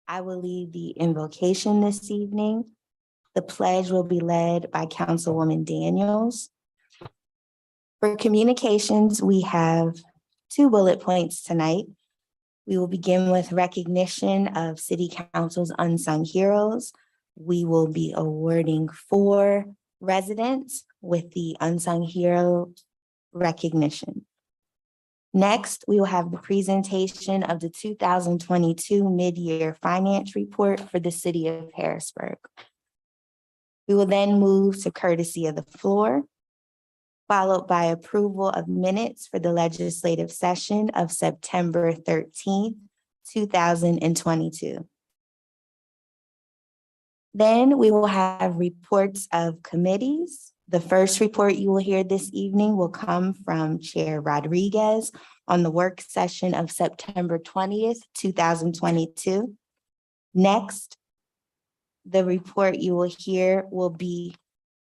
I will lead the invocation this evening. The pledge will be led by Councilwoman Daniels. For communications, we have 2 bullet points tonight. We will begin with recognition of City Council's unsung heroes. We will be awarding 4 residents with the unsung hero recognition. Next, we will have the presentation of the 2022 mid-year finance report for the City of Harrisburg. We will then move to courtesy of the floor, followed by approval of minutes for the legislative session of September 13th, 2022. Then we will have reports of committees. The first report you will hear this evening will come from Chair Rodriguez on the work session of September 20th, 2022. Next, the report you will hear will be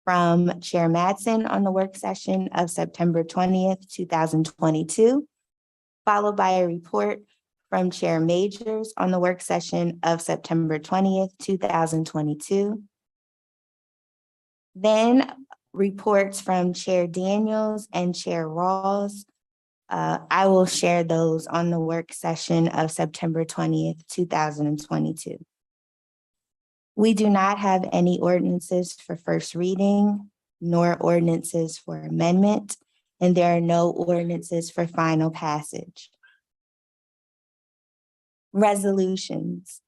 from Chair Madsen on the work session of September 20th, 2022, followed by a report from Chair Majors on the work session of September 20th, 2022. Then reports from Chair Daniels and Chair Rawls. I will share those on the work session of September 20th, 2022. We do not have any ordinances for first reading, nor ordinances for amendment, and there are no ordinances for final passage. Resolutions.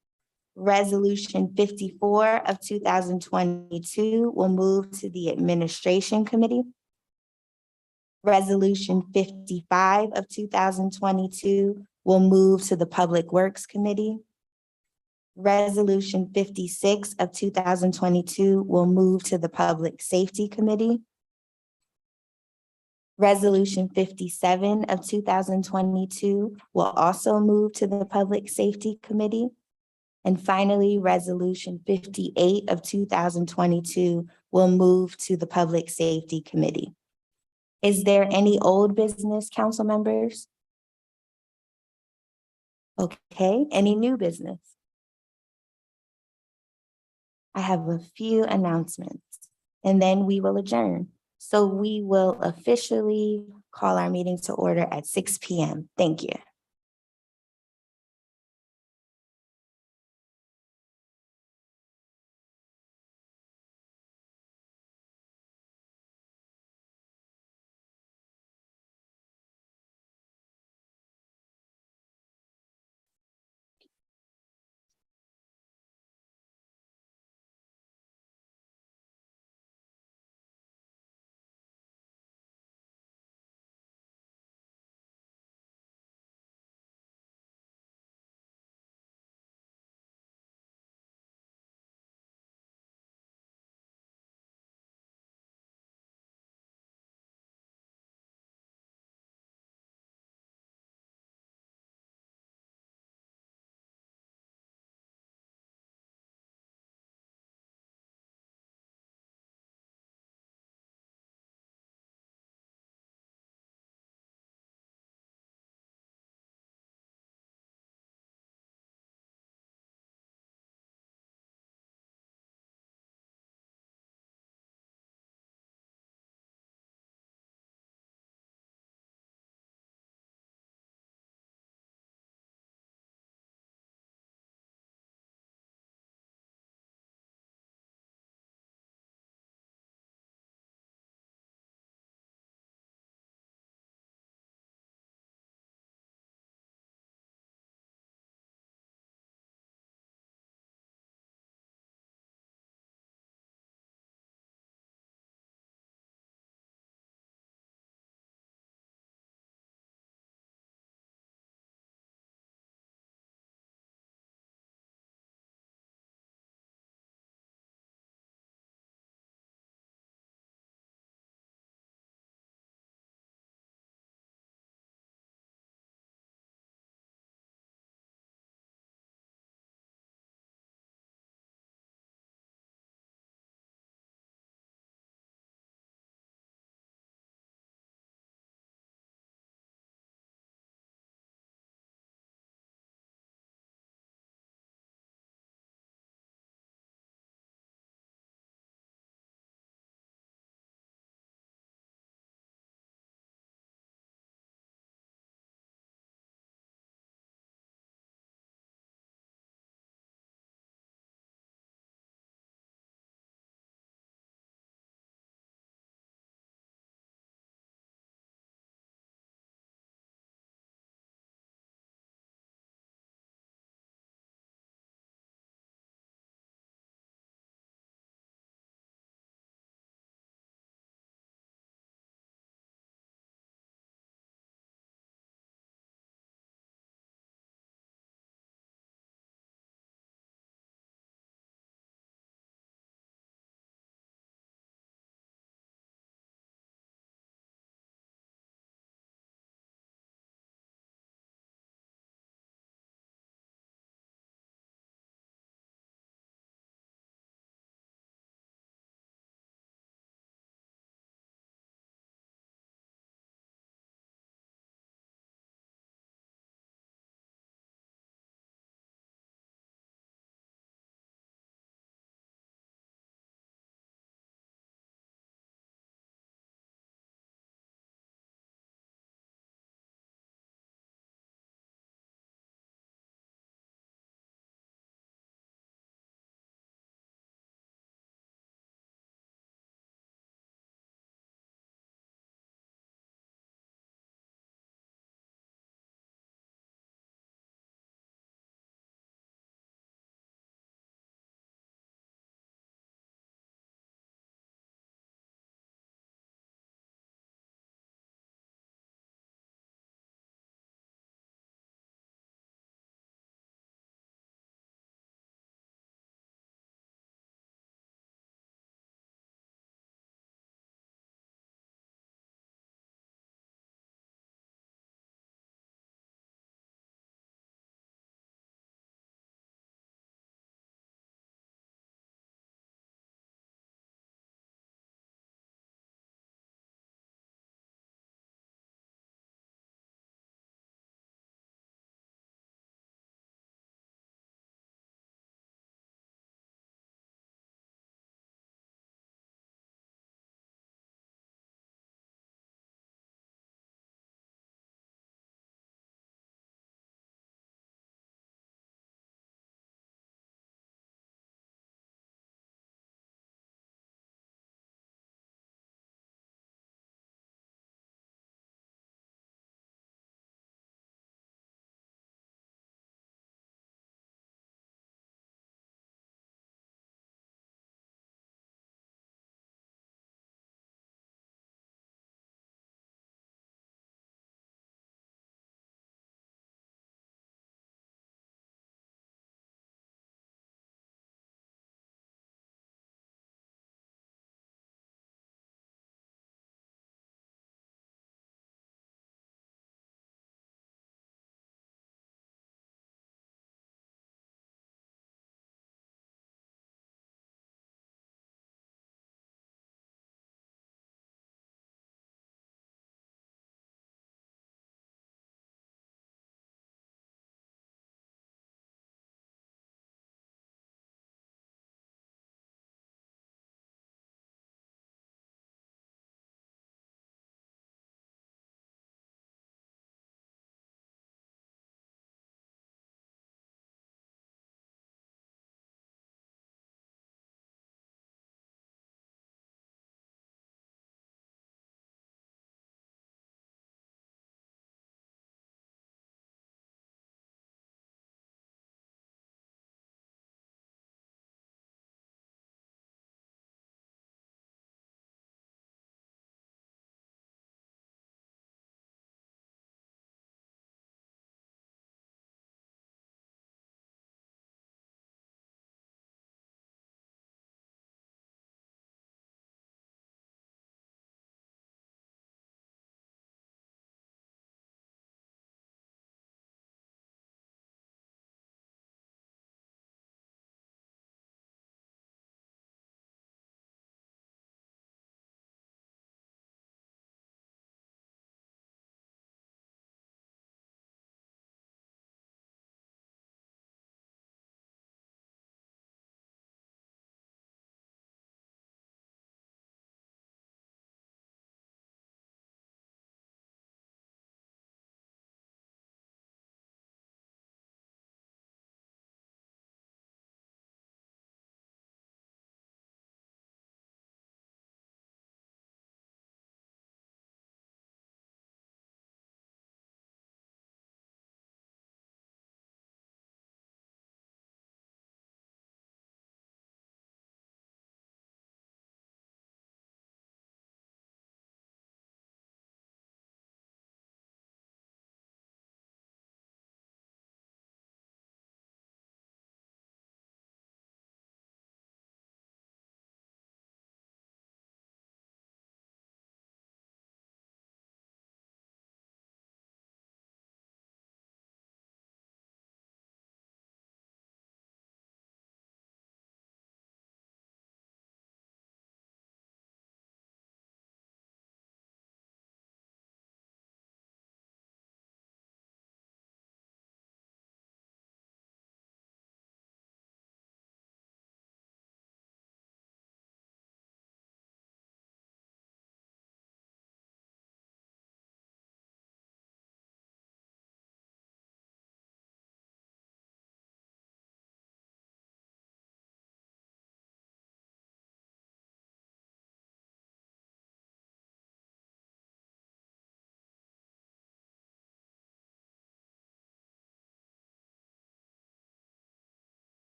Resolution 54 of 2022 will move to the Administration Committee. Resolution 55 of 2022 will move to the Public Works Committee. Resolution 56 of 2022 will move to the Public Safety Committee. Resolution 57 of 2022 will also move to the Public Safety Committee. And finally, Resolution 58 of 2022 will move to the Public Safety Committee. Is there any old business, council members? Okay, any new business? I have a few announcements and then we will adjourn. So we will officially call our meeting to order at 6 p.m. Thank you.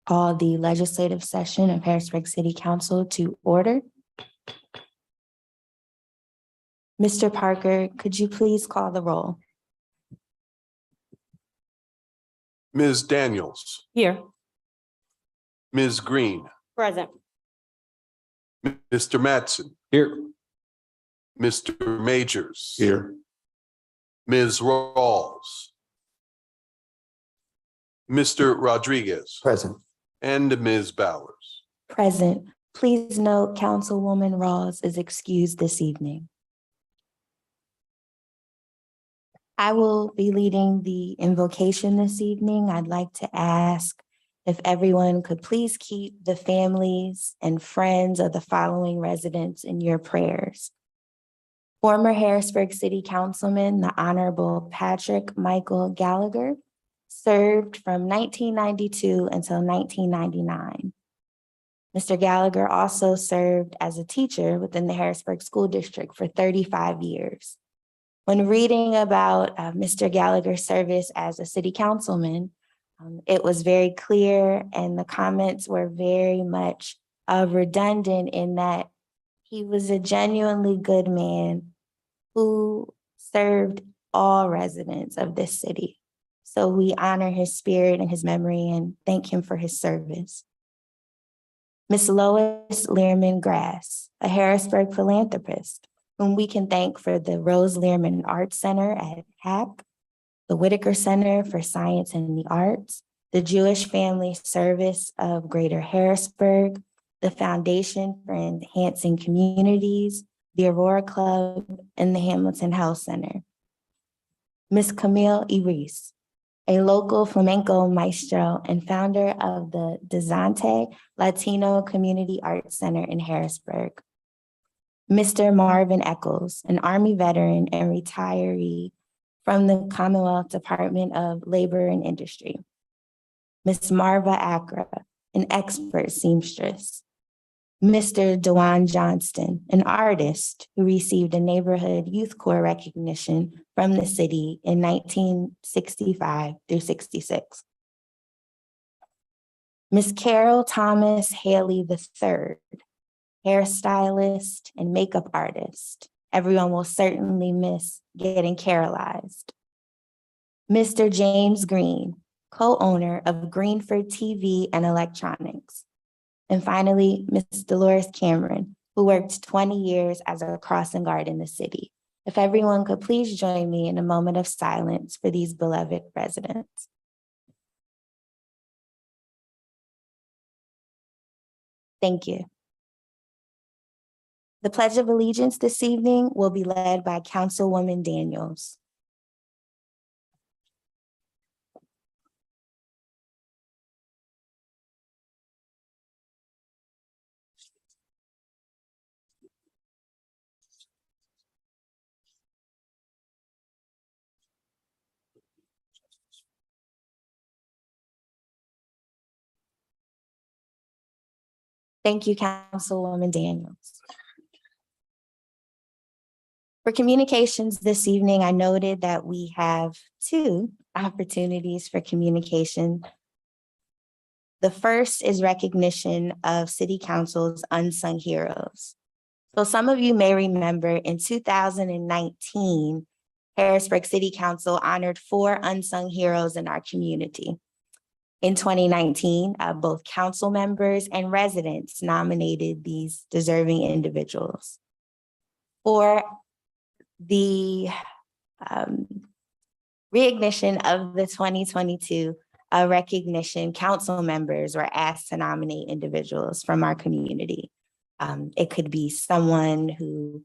Call the legislative session of Harrisburg City Council to order. Mr. Parker, could you please call the roll? Ms. Daniels, Here. Ms. Green, Present. Mr. Mattson. Here. Mr. Majors. Here. Ms. Rawls. Mr. Rodriguez. Present. And Ms. Bowers. Present. Please note Councilwoman Rawls is excused this evening. I will be leading the invocation this evening. I'd like to ask if everyone could please keep the families and friends of the following residents in your prayers. Former Harrisburg City Councilman, the Honorable Patrick Michael Gallagher, served from 1992 until 1999. Mr. Gallagher also served as a teacher within the Harrisburg School District for 35 years. When reading about Mr. Gallagher's service as a city councilman, it was very clear and the comments were very much redundant in that he was a genuinely good man who served all residents of this city. So we honor his spirit and his memory and thank him for his service. Ms. Lois Learman Grass, a Harrisburg philanthropist, whom we can thank for the Rose Learman Arts Center at HAC, the Whitaker Center for Science and the Arts, the Jewish Family Service of Greater Harrisburg, the Foundation for Enhancing Communities, the Aurora Club, and the Hamilton Health Center. Ms. Camille Iris, a local flamenco maestro and founder of the Desante Latino Community Arts Center in Harrisburg. Mr. Marvin Eccles, an Army veteran and retiree from the Commonwealth Department of Labor and Industry. Ms. Marva Accra, an expert seamstress. Mr. Dewan Johnston, an artist who received a Neighborhood Youth Corps recognition from the city in 1965 through 66. Ms. Carol Thomas Haley III, hairstylist and makeup artist. Everyone will certainly miss getting Carolized. Mr. James Green, co-owner of Greenford TV and Electronics. And finally, Ms. Dolores Cameron, who worked 20 years as a crossing guard in the city. If everyone could please join me in a moment of silence for these beloved residents. Thank you. The Pledge of Allegiance this evening will be led by Councilwoman Daniels. Thank you, Councilwoman Daniels. For communications this evening, I noted that we have two opportunities for communication. The first is recognition of City Council's unsung heroes. So some of you may remember in 2019, Harrisburg City Council honored 4 unsung heroes in our community. In 2019, both council members and residents nominated these deserving individuals. For the reignition of the 2022 recognition, council members were asked to nominate individuals from our community. It could be someone who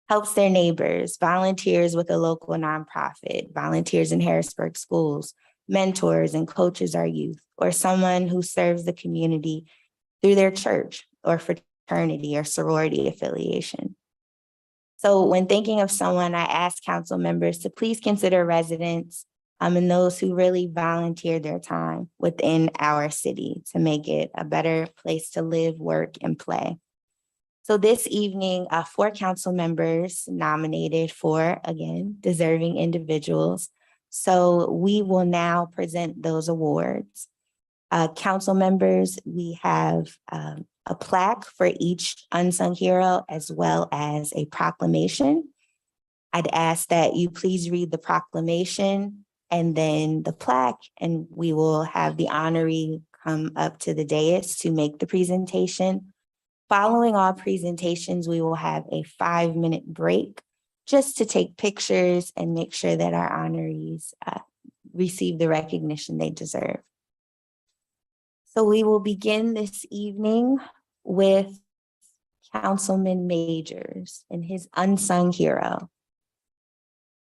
helps their neighbors, volunteers with a local nonprofit, volunteers in Harrisburg schools, mentors and coaches our youth, or someone who serves the community through their church or fraternity or sorority affiliation. So when thinking of someone, I ask council members to please consider residents and those who really volunteer their time within our city to make it a better place to live, work, and play. So this evening, 4 council members nominated for, again, deserving individuals. So we will now present those awards. Council members, we have a plaque for each unsung hero as well as a proclamation. I'd ask that you please read the proclamation and then the plaque, and we will have the honoree come up to the dais to make the presentation. Following all presentations, we will have a 5-minute break just to take pictures and make sure that our honorees receive the recognition they deserve. So we will begin this evening with Councilman Majors and his unsung hero.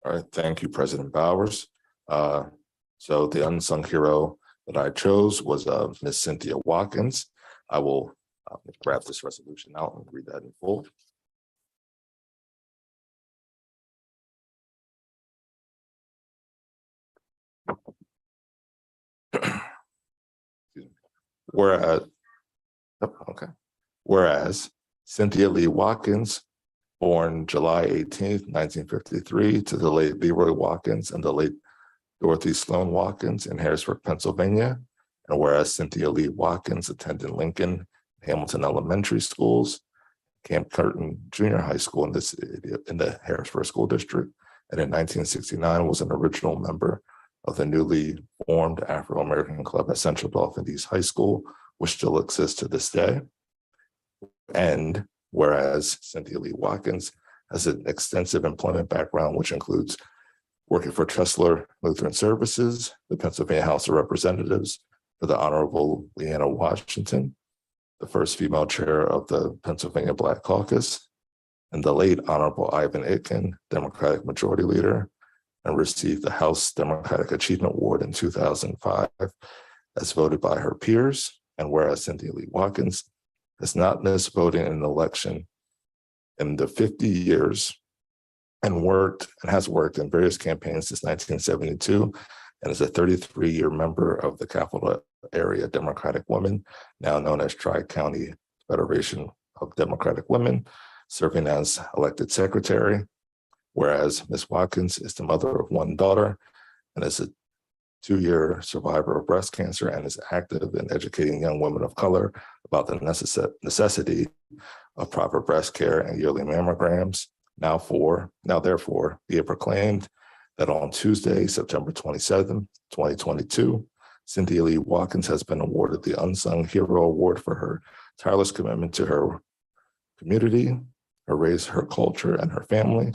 All right, thank you, President Bowers. So the unsung hero that I chose was Miss Cynthia Watkins. I will grab this resolution out and read that in full. Whereas Cynthia Lee Watkins, born July 18th, 1953, to the late Leroy Watkins and the late Dorothy Sloan Watkins in Harrisburg, Pennsylvania. And whereas Cynthia Lee Watkins attended Lincoln, Hamilton Elementary Schools, Camp Curtin Junior High School in the Harrisburg School District, and in 1969 was an original member of the newly formed Afro-American Club at Central Dauphin East High School, which still exists to this day. And whereas Cynthia Lee Watkins has an extensive employment background, which includes working for Tressler Lutheran Services, the Pennsylvania House of Representatives, for the Honorable Leanna Washington, the first female chair of the Pennsylvania Black Caucus, and the late Honorable Ivan Itkin, Democratic Majority Leader, and received the House Democratic Achievement Award in 2005 as voted by her peers. And whereas Cynthia Lee Watkins has not missed voting in an election in the 50 years and has worked in various campaigns since 1972 and is a 33-year member of the Capital Area Democratic Women, now known as Tri-County Federation of Democratic Women, serving as elected secretary. Whereas Ms. Watkins is the mother of one daughter and is a 2-year survivor of breast cancer and is active in educating young women of color about the necessity of proper breast care and yearly mammograms. Now therefore be it proclaimed that on Tuesday, September 27, 2022, Cynthia Lee Watkins has been awarded the Unsung Hero Award for her tireless commitment to her community, her race, her culture, and her family.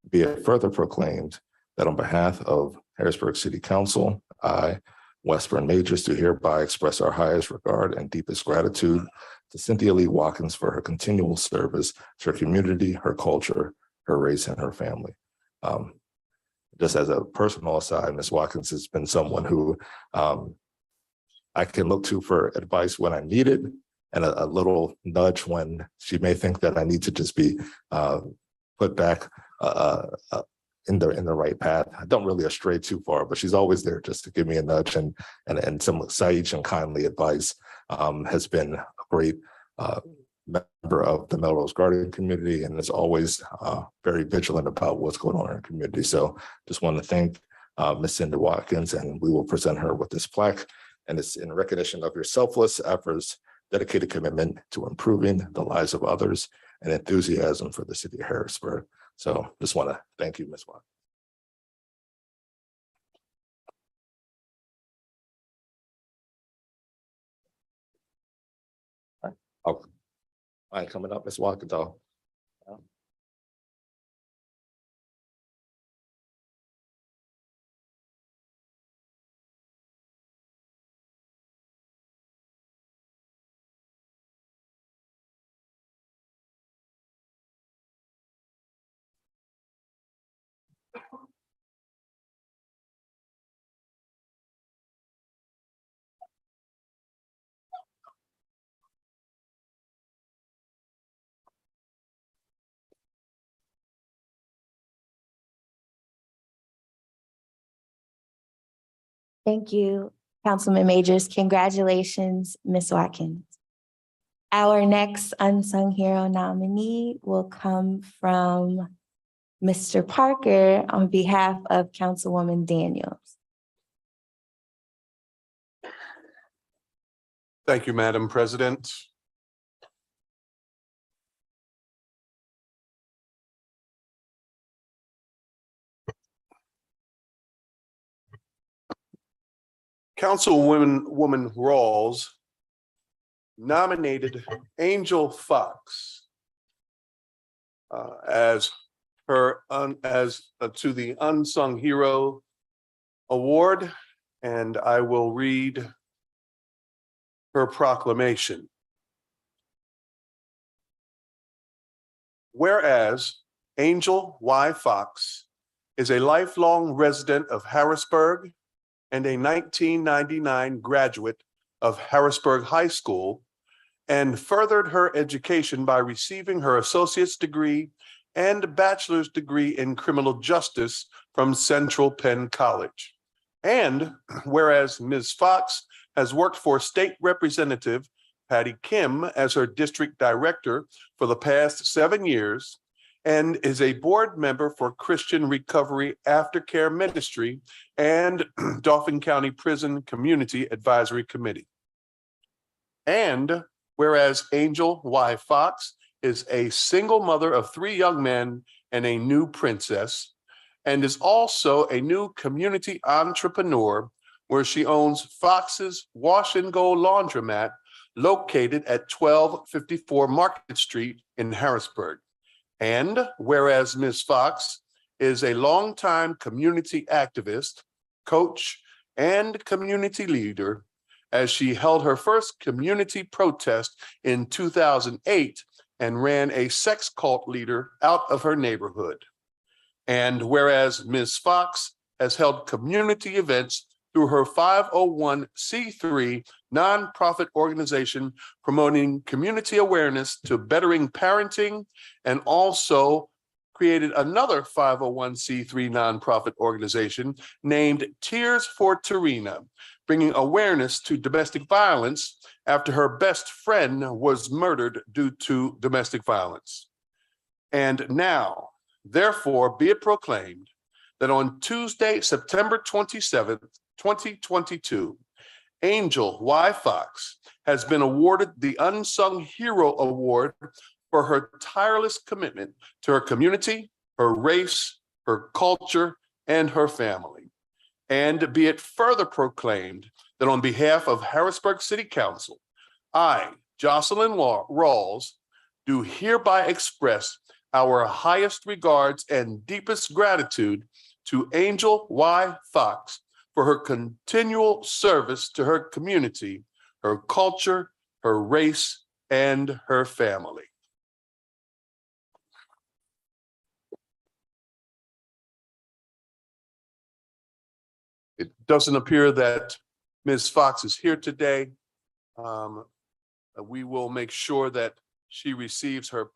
Be it further proclaimed that on behalf of Harrisburg City Council, I, Westburn Majors, do hereby express our highest regard and deepest gratitude to Cynthia Lee Watkins for her continual service to her community, her culture, her race, and her family. Just as a personal aside, Ms. Watkins has been someone who I can look to for advice when I need it, and a little nudge when she may think that I need to just be put back in the right path. I don't really astray too far, but she's always there just to give me a nudge and some sage and kindly advice. Has been a great member of the Melrose Garden community and is always very vigilant about what's going on in our community. So just want to thank Ms. Cynthia Watkins, and we will present her with this plaque. And it's in recognition of your selfless efforts, dedicated commitment to improving the lives of others, and enthusiasm for the city of Harrisburg. So just want to thank you, Ms. Watkins. All right, coming up, Ms. Watkins. Thank you, Councilman Majors. Congratulations, Ms. Watkins. Our next unsung hero nominee will come from Mr. Parker on behalf of Councilwoman Daniels. Thank you, Madam President. Councilwoman Rawls nominated Angel Fox as to the Unsung Hero Award, and I will read her proclamation. Whereas Angel Y. Fox is a lifelong resident of Harrisburg and a 1999 graduate of Harrisburg High School, and furthered her education by receiving her associate's degree and bachelor's degree in criminal justice from Central Penn College. And whereas Ms. Fox has worked for State Representative Patty Kim as her district director for the past 7 years, and is a board member for Christian Recovery Aftercare Ministry and Dauphin County Prison Community Advisory Committee. And whereas Angel Y. Fox is a single mother of 3 young men and a new princess, and is also a new community entrepreneur where she owns Fox's Wash and Go Laundromat located at 1254 Market Street in Harrisburg. And whereas Ms. Fox is a longtime community activist, coach, and community leader, as she held her first community protest in 2008 and ran a sex cult leader out of her neighborhood. And whereas Ms. Fox has held community events through her 501c3 nonprofit organization promoting community awareness to bettering parenting, and also created another 501c3 nonprofit organization named Tears for Tarina, bringing awareness to domestic violence after her best friend was murdered due to domestic violence. And now, therefore, be it proclaimed that on Tuesday, September 27th, 2022, Angel Y. Fox has been awarded the Unsung Hero Award for her tireless commitment to her community, her race, her culture, and her family. And be it further proclaimed that on behalf of Harrisburg City Council, I, Jocelyn Rawls, do hereby express our highest regards and deepest gratitude to Angel Y. Fox for her continual service to her community, her culture, her race, and her family. It doesn't appear that Ms. Fox is here today. We will make sure that she receives her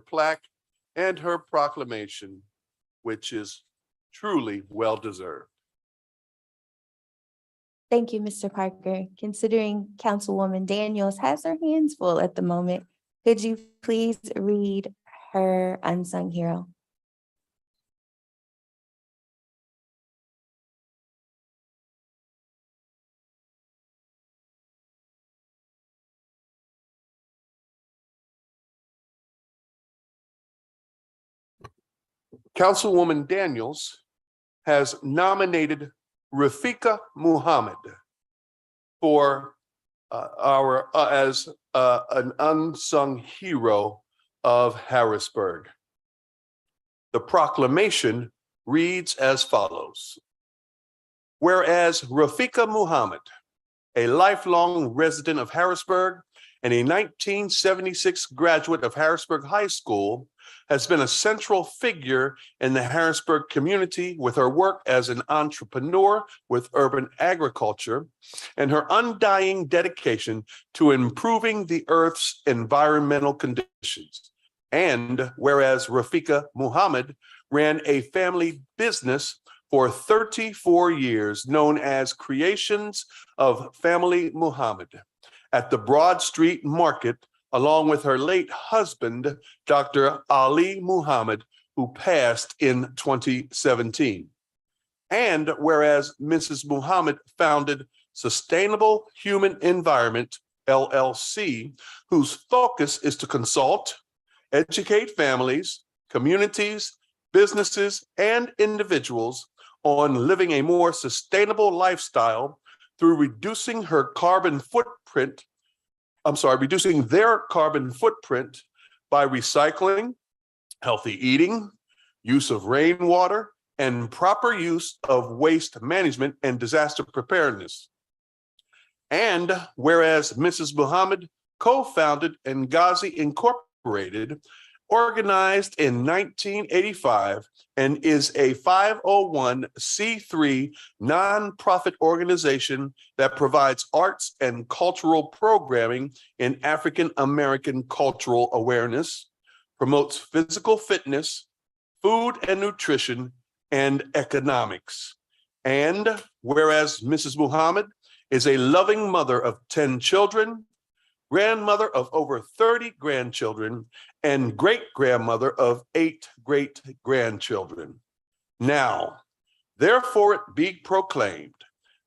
plaque and her proclamation, which is truly well-deserved. Thank you, Mr. Parker. Considering Councilwoman Daniels has her hands full at the moment, could you please read her unsung hero? Councilwoman Daniels has nominated Rafika Muhammad for as an unsung hero of Harrisburg. The proclamation reads as follows. Whereas Rafika Muhammad, a lifelong resident of Harrisburg and a 1976 graduate of Harrisburg High School, has been a central figure in the Harrisburg community with her work as an entrepreneur with urban agriculture and her undying dedication to improving the Earth's environmental conditions. And whereas Rafika Muhammad ran a family business for 34 years known as Creations of Family Muhammad at the Broad Street Market, along with her late husband, Dr. Ali Muhammad, who passed in 2017. And whereas Mrs. Muhammad founded Sustainable Human Environment, LLC, whose focus is to consult, educate families, communities, businesses, and individuals on living a more sustainable lifestyle through reducing their carbon footprint by recycling, healthy eating, use of rainwater, and proper use of waste management and disaster preparedness. And whereas Mrs. Muhammad co-founded Ngazi Incorporated, organized in 1985, and is a 501c3 nonprofit organization that provides arts and cultural programming in African American cultural awareness, promotes physical fitness, food and nutrition, and economics. And whereas Mrs. Muhammad is a loving mother of 10 children, grandmother of over 30 grandchildren, and great-grandmother of 8 great-grandchildren. Now, therefore it be proclaimed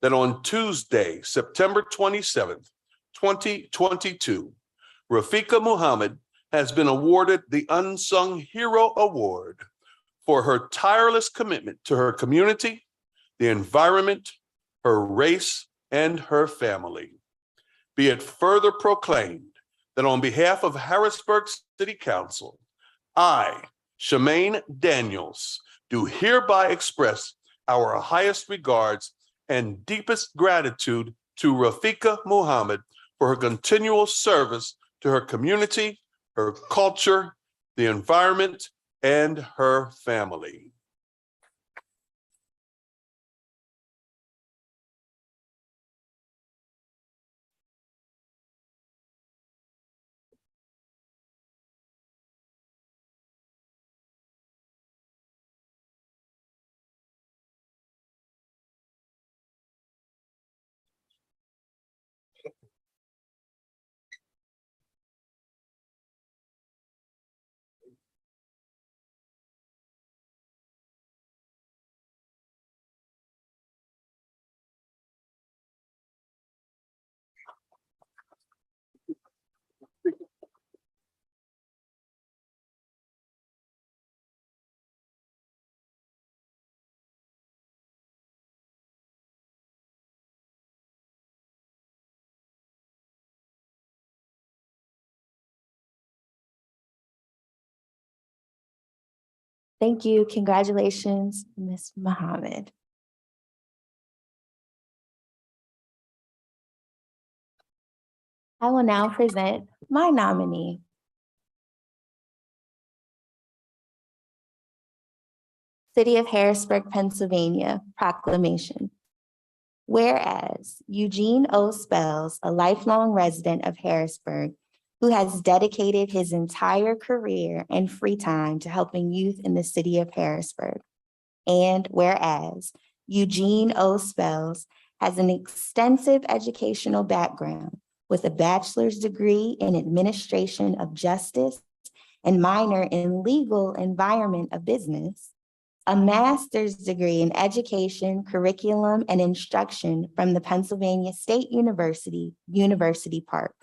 that on Tuesday, September 27th, 2022, Rafika Muhammad has been awarded the Unsung Hero Award for her tireless commitment to her community, the environment, her race, and her family. Be it further proclaimed that on behalf of Harrisburg City Council, I, Shemaine Daniels, do hereby express our highest regards and deepest gratitude to Rafika Muhammad for her continual service to her community, her culture, the environment, and her family. Thank you. Congratulations, Ms. Muhammad. I will now present my nominee. City of Harrisburg, Pennsylvania, Proclamation. Whereas Eugene O. Spells, a lifelong resident of Harrisburg, who has dedicated his entire career and free time to helping youth in the city of Harrisburg. And whereas Eugene O. Spells has an extensive educational background with a bachelor's degree in administration of justice and minor in legal environment of business, a master's degree in education, curriculum, and instruction from the Pennsylvania State University, University Park.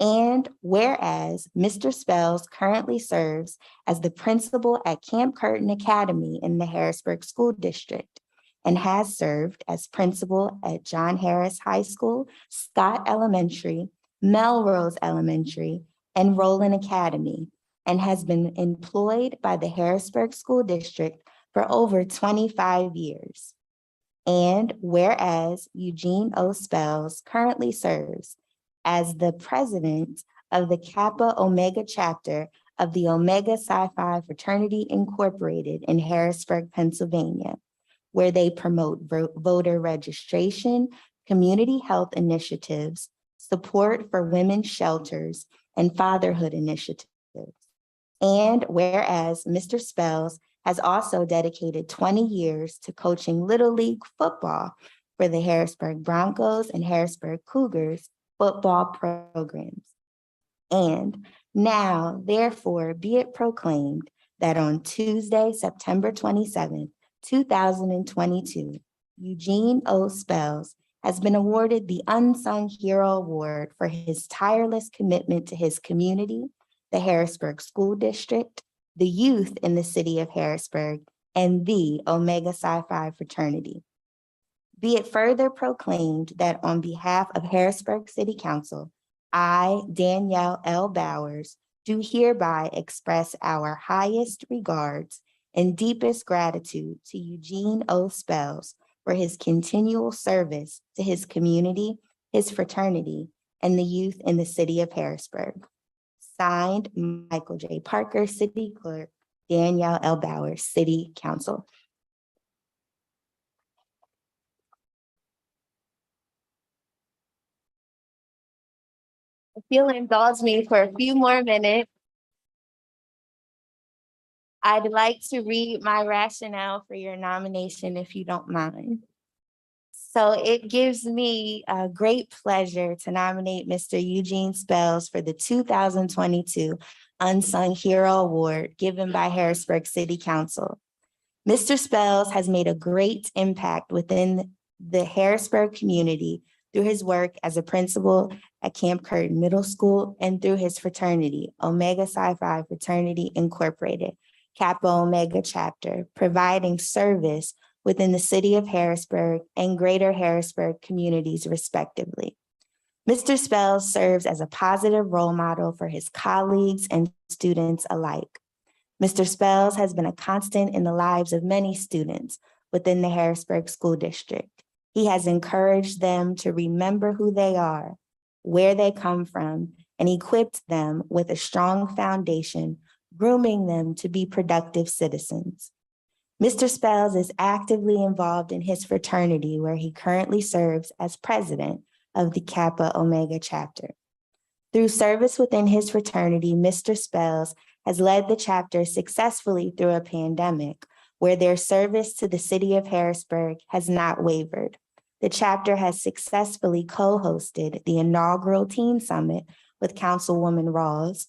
And whereas Mr. Spells currently serves as the principal at Camp Curtin Academy in the Harrisburg School District and has served as principal at John Harris High School, Scott Elementary, Melrose Elementary, and Roland Academy, and has been employed by the Harrisburg School District for over 25 years. And whereas Eugene O. Spells currently serves as the president of the Kappa Omega chapter of the Omega Psi Phi Fraternity Incorporated in Harrisburg, Pennsylvania, where they promote voter registration, community health initiatives, support for women's shelters, and fatherhood initiatives. And whereas Mr. Spells has also dedicated 20 years to coaching Little League football for the Harrisburg Broncos and Harrisburg Cougars football programs. And now, therefore, be it proclaimed that on Tuesday, September 27th, 2022, Eugene O. Spells has been awarded the Unsung Hero Award for his tireless commitment to his community, the Harrisburg School District, the youth in the city of Harrisburg, and the Omega Psi Phi fraternity. Be it further proclaimed that on behalf of Harrisburg City Council, I, Danielle L. Bowers, do hereby express our highest regards and deepest gratitude to Eugene O. Spells for his continual service to his community, his fraternity, and the youth in the city of Harrisburg. Signed, Michael J. Parker, City Clerk, Danielle L. Bowers, City Council. If you'll indulge me for a few more minutes, I'd like to read my rationale for your nomination, if you don't mind. So it gives me a great pleasure to nominate Mr. Eugene Spells for the 2022 Unsung Hero Award given by Harrisburg City Council. Mr. Spells has made a great impact within the Harrisburg community through his work as a principal at Camp Curtin Middle School and through his fraternity, Omega Psi Phi Fraternity Incorporated, Kappa Omega Chapter, providing service within the city of Harrisburg and greater Harrisburg communities, respectively. Mr. Spells serves as a positive role model for his colleagues and students alike. Mr. Spells has been a constant in the lives of many students within the Harrisburg School District. He has encouraged them to remember who they are, where they come from, and equipped them with a strong foundation, grooming them to be productive citizens. Mr. Spells is actively involved in his fraternity, where he currently serves as president of the Kappa Omega chapter. Through service within his fraternity, Mr. Spells has led the chapter successfully through a pandemic, where their service to the city of Harrisburg has not wavered. The chapter has successfully co-hosted the inaugural Teen Summit with Councilwoman Rawls,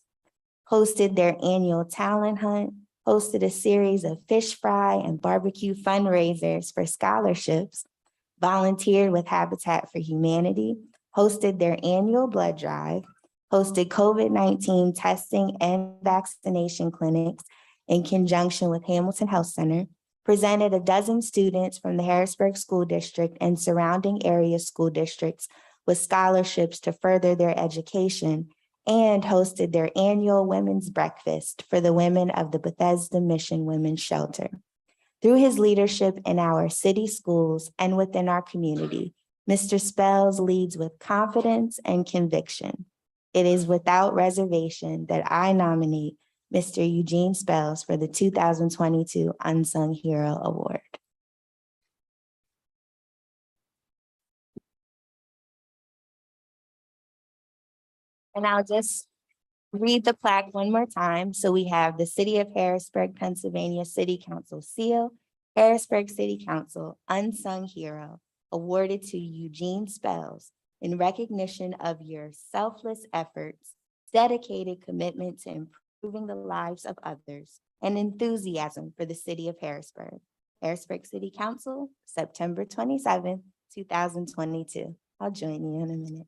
hosted their annual talent hunt, hosted a series of fish fry and barbecue fundraisers for scholarships, volunteered with Habitat for Humanity, hosted their annual blood drive, hosted COVID-19 testing and vaccination clinics in conjunction with Hamilton Health Center, presented a dozen students from the Harrisburg School District and surrounding area school districts with scholarships to further their education, and hosted their annual women's breakfast for the women of the Bethesda Mission Women's Shelter. Through his leadership in our city schools and within our community, Mr. Spells leads with confidence and conviction. It is without reservation that I nominate Mr. Eugene Spells for the 2022 Unsung Hero Award. And I'll just read the plaque one more time. So we have the City of Harrisburg, Pennsylvania City Council seal, Harrisburg City Council Unsung Hero, awarded to Eugene Spells in recognition of your selfless efforts, dedicated commitment to improving the lives of others, and enthusiasm for the city of Harrisburg. Harrisburg City Council, September 27th, 2022. I'll join you in a minute.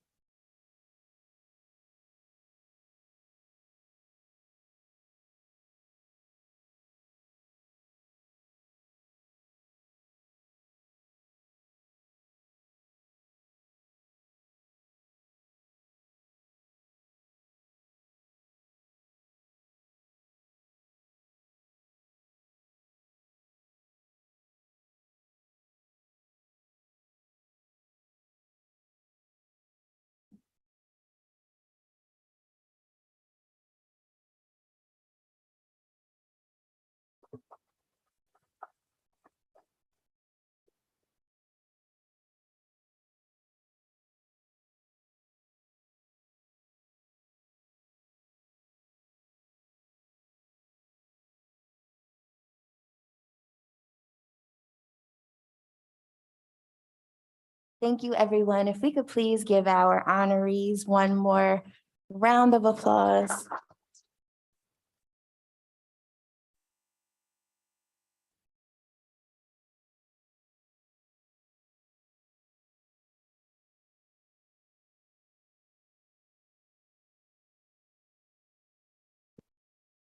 Thank you, everyone. If we could please give our honorees one more round of applause.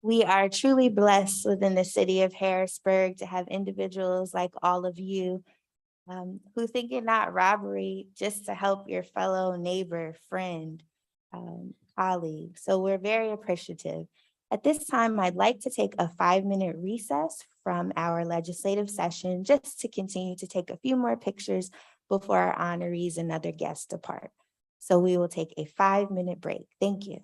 We are truly blessed within the city of Harrisburg to have individuals like all of you who think it not robbery just to help your fellow neighbor, friend, colleague. So we're very appreciative. At this time, I'd like to take a 5-minute recess from our legislative session just to continue to take a few more pictures before our honorees and other guests depart. So we will take a 5-minute break. Thank you.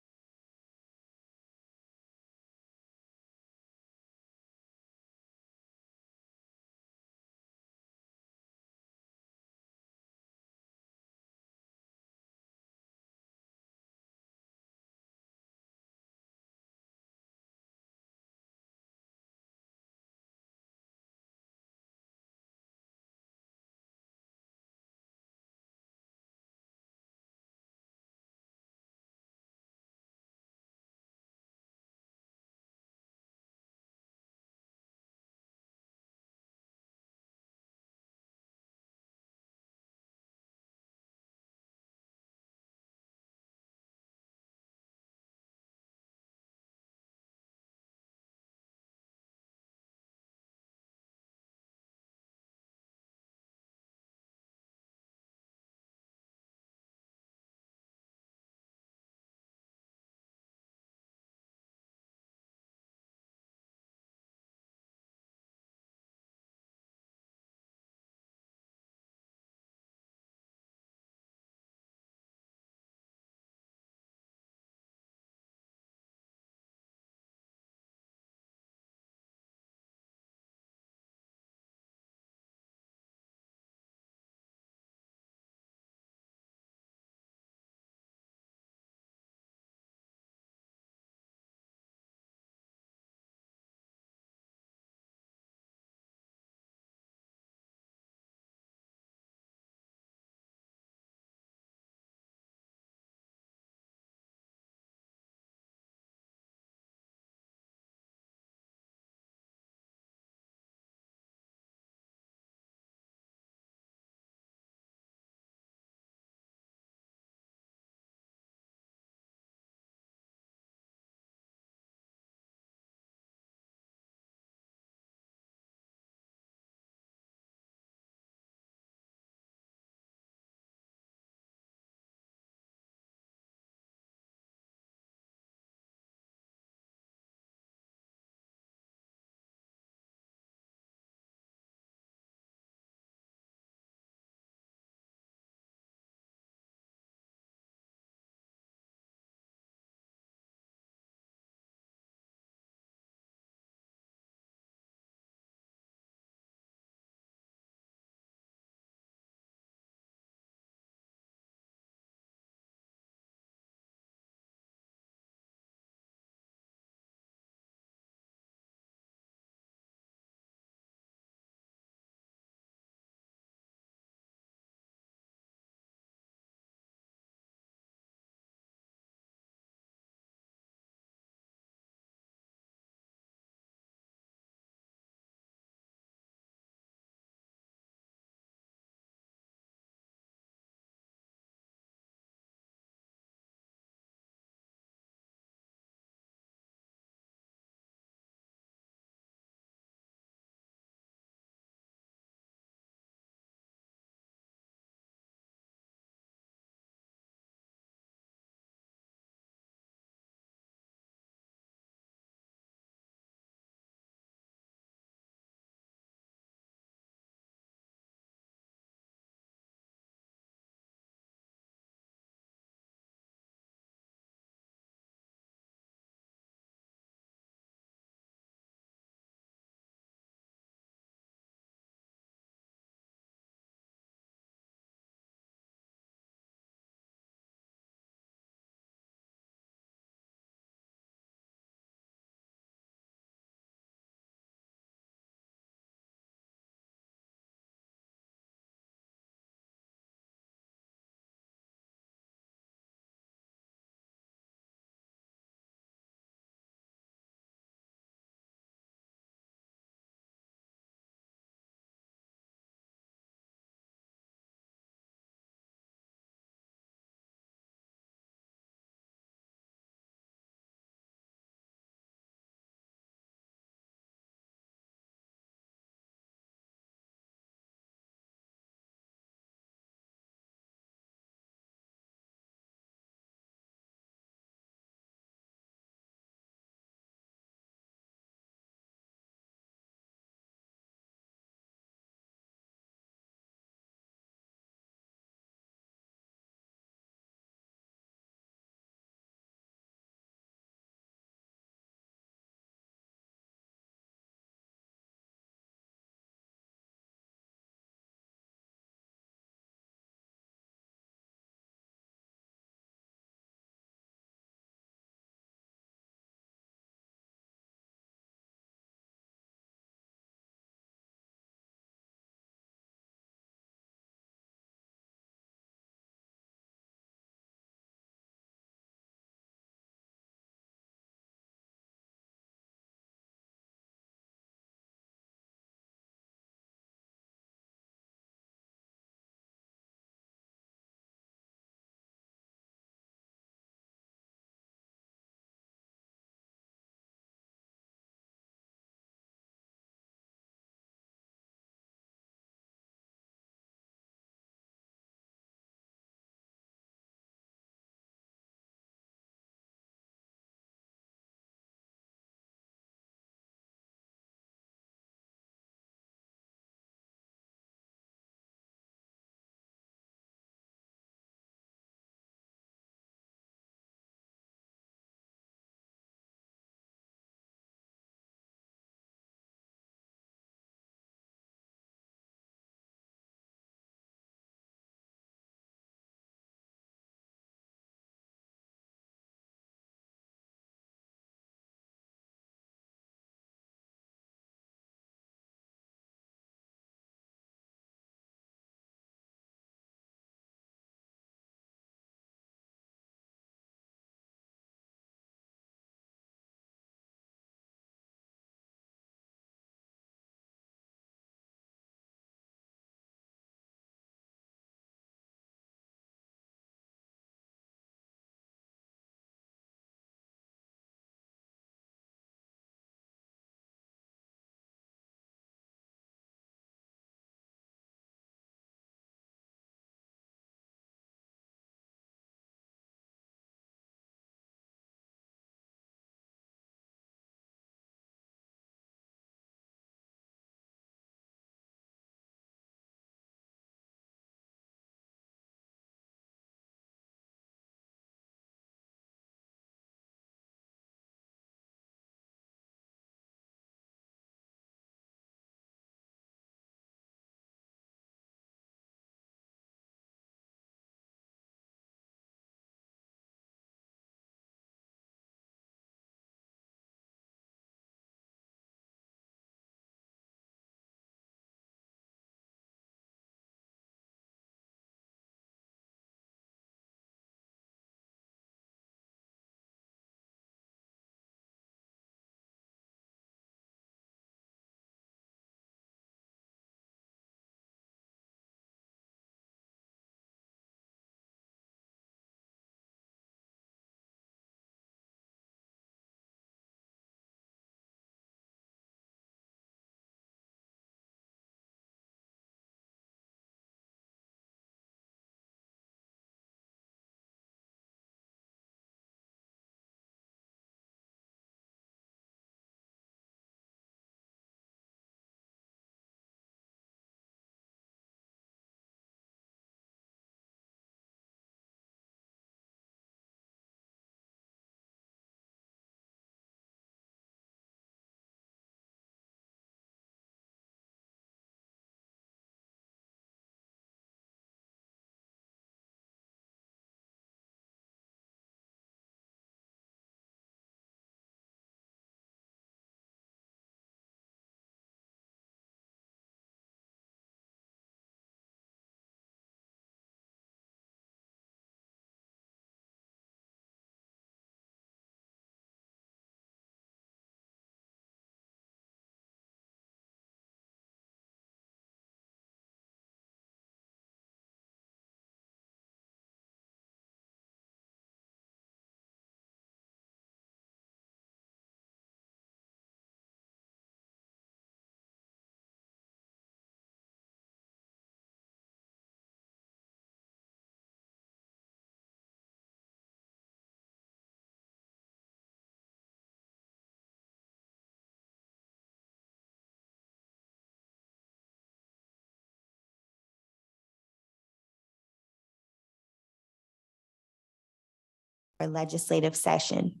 legislative session.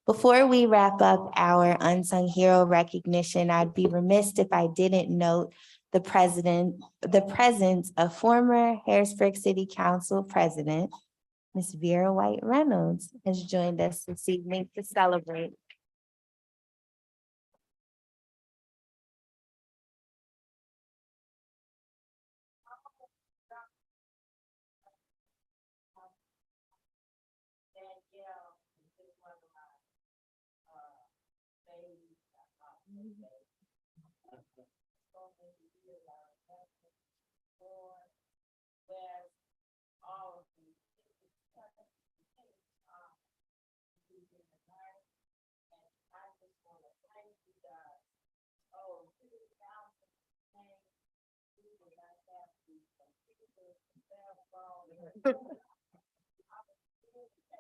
Before we wrap up our unsung hero recognition, I'd be remiss if I didn't note the presence of former Harrisburg City Council President, Ms. Vera White Reynolds, has joined us this evening to celebrate.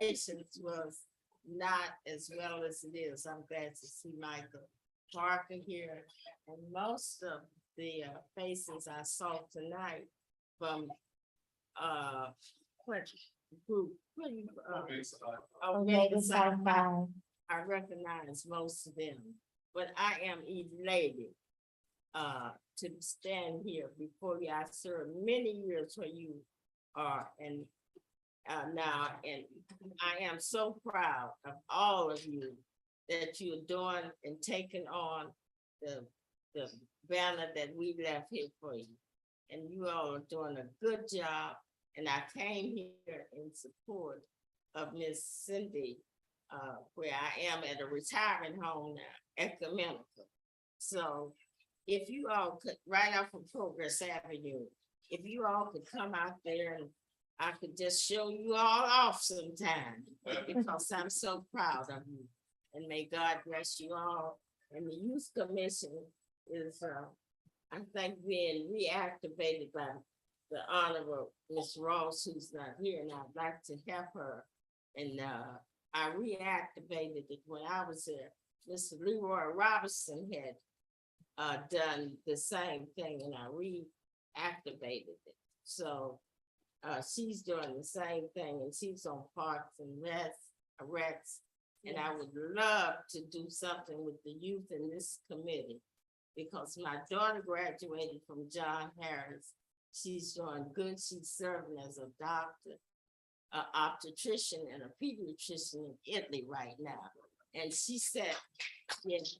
Patience was not as well as it is. I'm glad to see Michael Parker here, and most of the faces I saw tonight from what group? Omega Psi Phi. I recognize most of them, but I am elated to stand here before you. I served many years where you are, and now, and I am so proud of all of you that you're doing and taking on the banner that we left here for you. And you all are doing a good job. And I came here in support of Miss Cindy, where I am at a retirement home now, Ecumenical. So if you all could, right off of Progress Avenue, if you all could come out there and I could just show you all off sometime, because I'm so proud of you. And may God bless you all. And the Youth Commission is, I think, being reactivated by the Honorable Miss Ross, who's not here, and I'd like to help her. And I reactivated it when I was there. Mr. Leroy Robinson had done the same thing, and I reactivated it. So she's doing the same thing, and she's on Parks and Recs. And I would love to do something with the youth in this committee, because my daughter graduated from John Harris. She's doing good. She's serving as a doctor, an obstetrician, and a pediatrician in Italy right now. And she said, yes,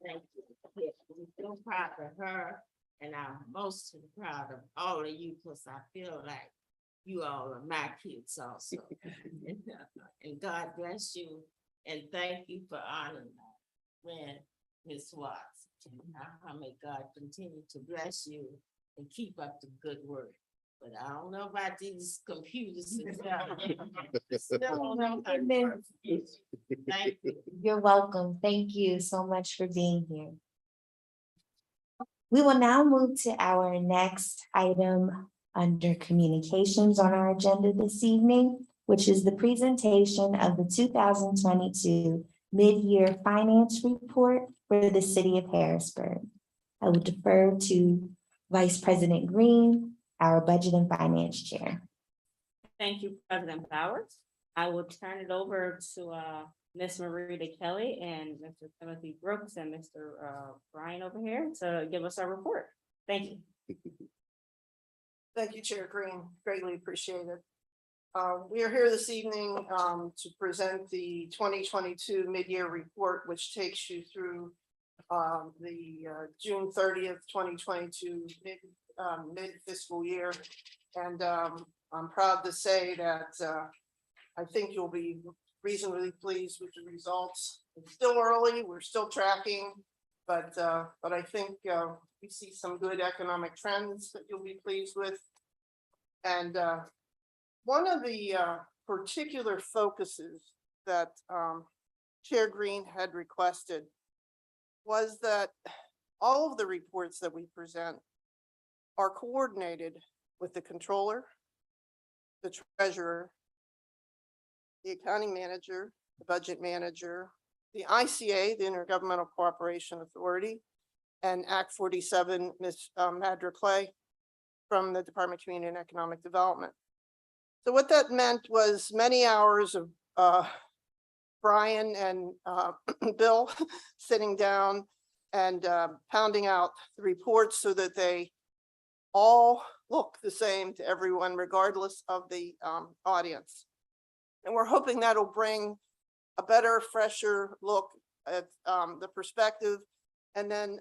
thank you. Yes, I'm so proud of her. And I'm most proud of all of you, because I feel like you all are my kids also. And God bless you. And thank you for honoring my friend, Ms. Watts. And may God continue to bless you and keep up the good work. But I don't know about these computers. Still don't know how to work. Thank you. You're welcome. Thank you so much for being here. We will now move to our next item under communications on our agenda this evening, which is the presentation of the 2022 mid-year finance report for the city of Harrisburg. I will defer to Vice President Green, our Budget and Finance Chair. Thank you, President Powers. I will turn it over to Ms. Marita Kelly and Mr. Timothy Brooks and Mr. Brian over here to give us our report. Thank you. Thank you, Chair Green. Greatly appreciated. We are here this evening to present the 2022 mid-year report, which takes you through the June 30th, 2022 mid-fiscal year. And I'm proud to say that I think you'll be reasonably pleased with the results. It's still early, we're still tracking, but I think we see some good economic trends that you'll be pleased with. And one of the particular focuses that Chair Green had requested was that all of the reports that we present are coordinated with the controller, the treasurer, the accounting manager, the budget manager, the ICA, the Intergovernmental Cooperation Authority, and Act 47, Ms. Madra Clay from the Department of Community and Economic Development. So what that meant was many hours of Brian and Bill sitting down and pounding out the reports so that they all look the same to everyone regardless of the audience. And we're hoping that'll bring a better, fresher look at the perspective. And then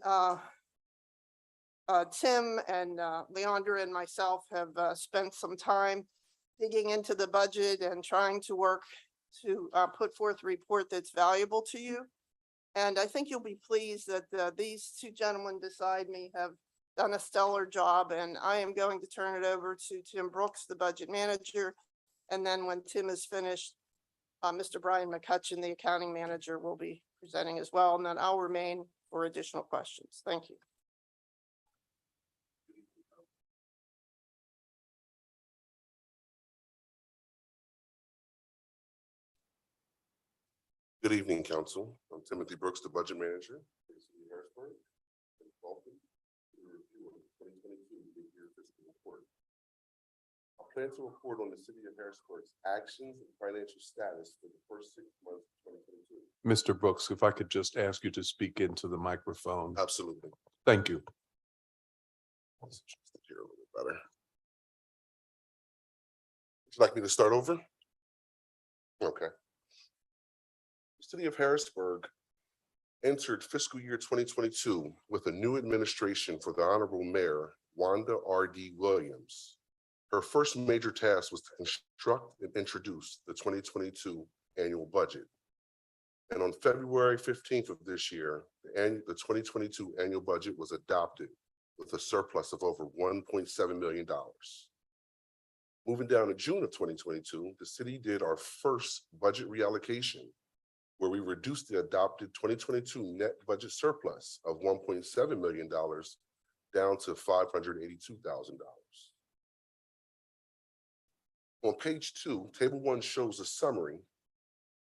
Tim and Leandra and myself have spent some time digging into the budget and trying to work to put forth a report that's valuable to you. And I think you'll be pleased that these two gentlemen beside me have done a stellar job, and I am going to turn it over to Tim Brooks, the budget manager. And then when Tim is finished, Mr. Brian McCutcheon, the accounting manager, will be presenting as well. And then I'll remain for additional questions. Thank you. Good evening, Council. I'm Timothy Brooks, the Budget Manager. Harrisburg. Welcome to the review of the 2022 mid-year fiscal report. I plan to report on the City of Harrisburg's actions and financial status for the first 6 months of 2022. Mr. Brooks, if I could just ask you to speak into the microphone. Absolutely. Thank you. Let's adjust it here a little bit better. Would you like me to start over? Okay. The City of Harrisburg entered fiscal year 2022 with a new administration for the Honorable Mayor, Wanda R.D. Williams. Her first major task was to construct and introduce the 2022 annual budget. And on February 15th of this year, the 2022 annual budget was adopted with a surplus of over $1.7 million. Moving down to June of 2022, the city did our first budget reallocation, where we reduced the adopted 2022 net budget surplus of $1.7 million down to $582,000. On page 2, table 1 shows a summary,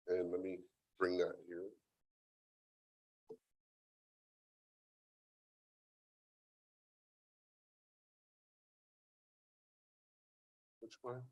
and let me bring that here. Which one?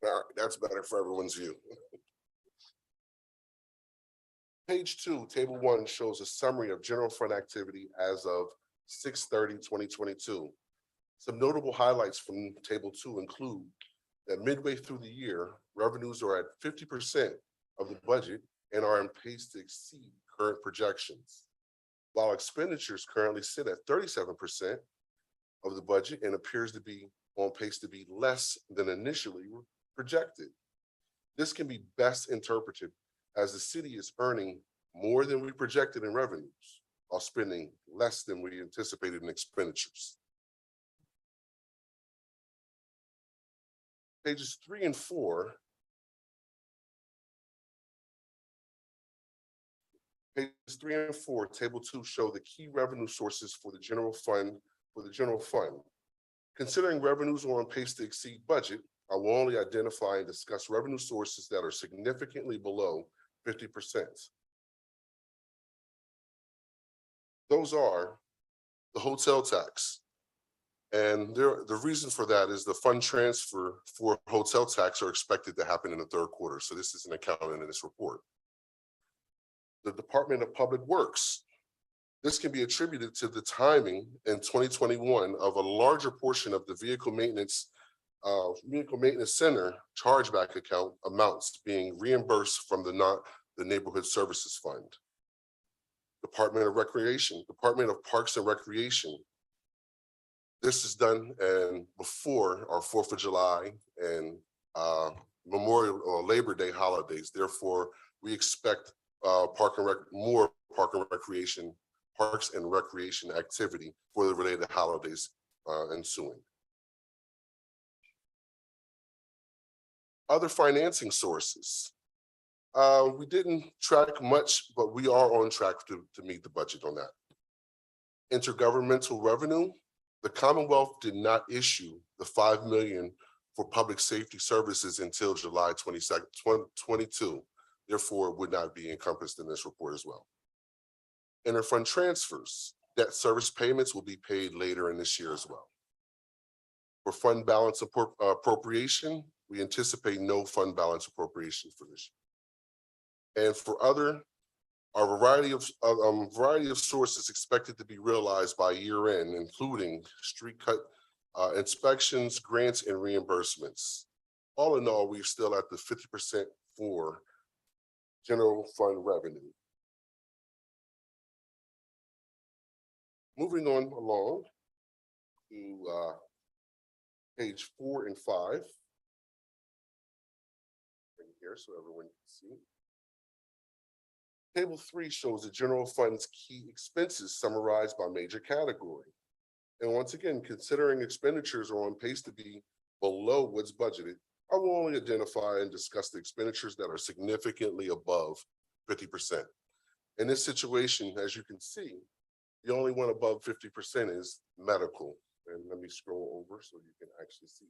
All right, that's better for everyone's view. Page 2, table 1 shows a summary of general fund activity as of 6/30/2022. Some notable highlights from table 2 include that midway through the year, revenues are at 50% of the budget and are on pace to exceed current projections, while expenditures currently sit at 37% of the budget and appears to be on pace to be less than initially projected. This can be best interpreted as the city is earning more than we projected in revenues while spending less than we anticipated in expenditures. Pages 3 and 4. Pages 3 and 4, table 2 show the key revenue sources for the general fund. Considering revenues are on pace to exceed budget, I will only identify and discuss revenue sources that are significantly below 50%. Those are the hotel tax. And the reason for that is the fund transfer for hotel tax are expected to happen in the third quarter. So this isn't accounted in this report. The Department of Public Works. This can be attributed to the timing in 2021 of a larger portion of the vehicle maintenance center chargeback account amounts being reimbursed from the Neighborhood Services Fund. Department of Recreation, Department of Parks and Recreation. This is done before our 4th of July and Memorial or Labor Day holidays. Therefore, we expect more parks and recreation activity for the related holidays ensuing. Other financing sources. We didn't track much, but we are on track to meet the budget on that. Intergovernmental revenue, the Commonwealth did not issue the $5 million for public safety services until July 22nd, 2022. Therefore, it would not be encompassed in this report as well. Interfund transfers, debt service payments will be paid later in this year as well. For fund balance appropriation, we anticipate no fund balance appropriation for this year. And for other, a variety of sources expected to be realized by year end, including street cut inspections, grants, and reimbursements. All in all, we're still at the 50% for general fund revenue. Moving on along to page 4 and 5. Right here so everyone can see. Table 3 shows the general fund's key expenses summarized by major category. And once again, considering expenditures are on pace to be below what's budgeted, I will only identify and discuss the expenditures that are significantly above 50%. In this situation, as you can see, the only one above 50% is medical. And let me scroll over so you can actually see.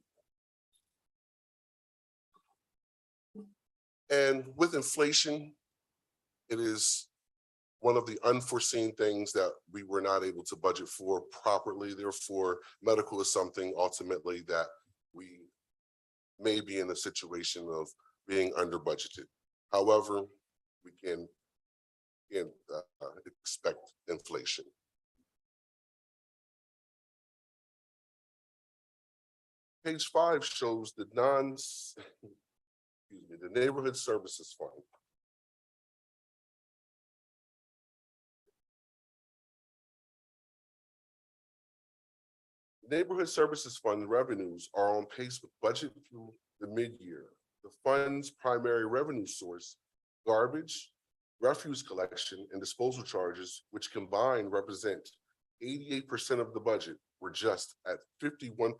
And with inflation, it is one of the unforeseen things that we were not able to budget for properly. Therefore, medical is something ultimately that we may be in a situation of being under budgeted. However, we can expect inflation. Page 5 shows the Neighborhood Services Fund. Neighborhood Services Fund revenues are on pace with budget through the mid-year. The fund's primary revenue source, garbage, refuse collection, and disposal charges, which combined represent 88% of the budget, were just at 51%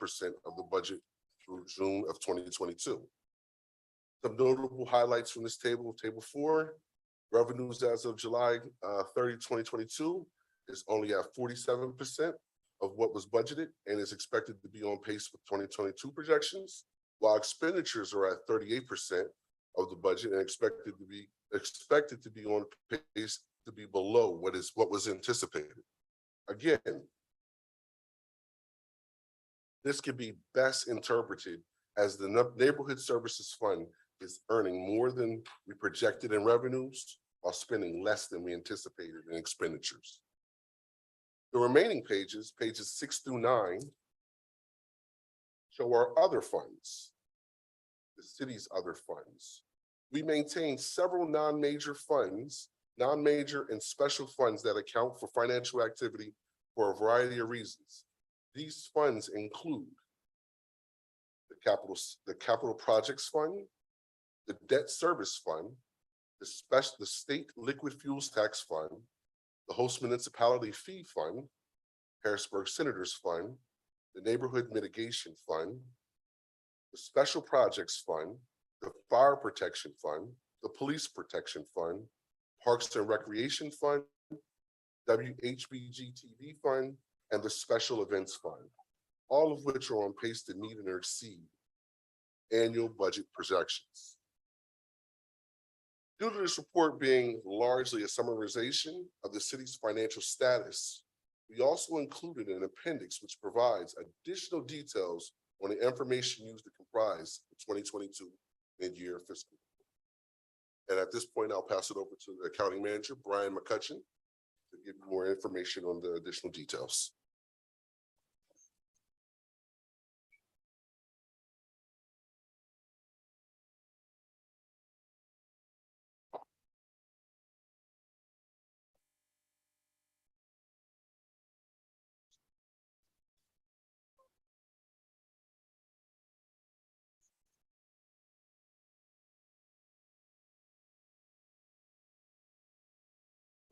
of the budget through June of 2022. Some notable highlights from this table, table 4, revenues as of July 30, 2022 is only at 47% of what was budgeted and is expected to be on pace with 2022 projections, while expenditures are at 38% of the budget and expected to be on pace to be below what was anticipated. Again, this can be best interpreted as the Neighborhood Services Fund is earning more than we projected in revenues while spending less than we anticipated in expenditures. The remaining pages, pages 6 through 9, show our other funds, the city's other funds. We maintain several non-major and special funds that account for financial activity for a variety of reasons. These funds include the Capital Projects Fund, the Debt Service Fund, the State Liquid Fuels Tax Fund, the Host Municipality Fee Fund, Harrisburg Senators Fund, the Neighborhood Mitigation Fund, the Special Projects Fund, the Fire Protection Fund, the Police Protection Fund, Parks and Recreation Fund, WHBG TV Fund, and the Special Events Fund, all of which are on pace to meet and exceed annual budget projections. Due to this report being largely a summarization of the city's financial status, we also included an appendix which provides additional details on the information used to comprise the 2022 mid-year fiscal. And at this point, I'll pass it over to the accounting manager, Brian McCutcheon, to give you more information on the additional details.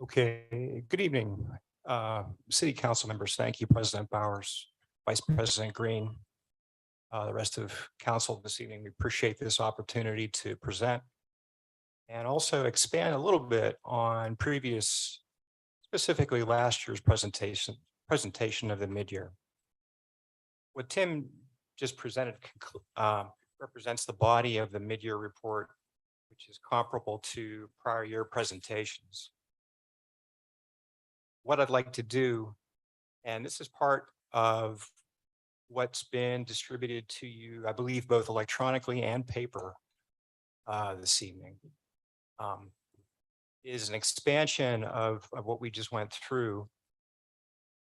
Okay, good evening, City Council members. Thank you, President Bowers, Vice President Green, the rest of council this evening. We appreciate this opportunity to present and also expand a little bit on previous, specifically last year's presentation presentation of the mid-year. What Tim just presented represents the body of the mid-year report, which is comparable to prior year presentations. What I'd like to do, and this is part of what's been distributed to you, I believe, both electronically and paper this evening, is an expansion of what we just went through.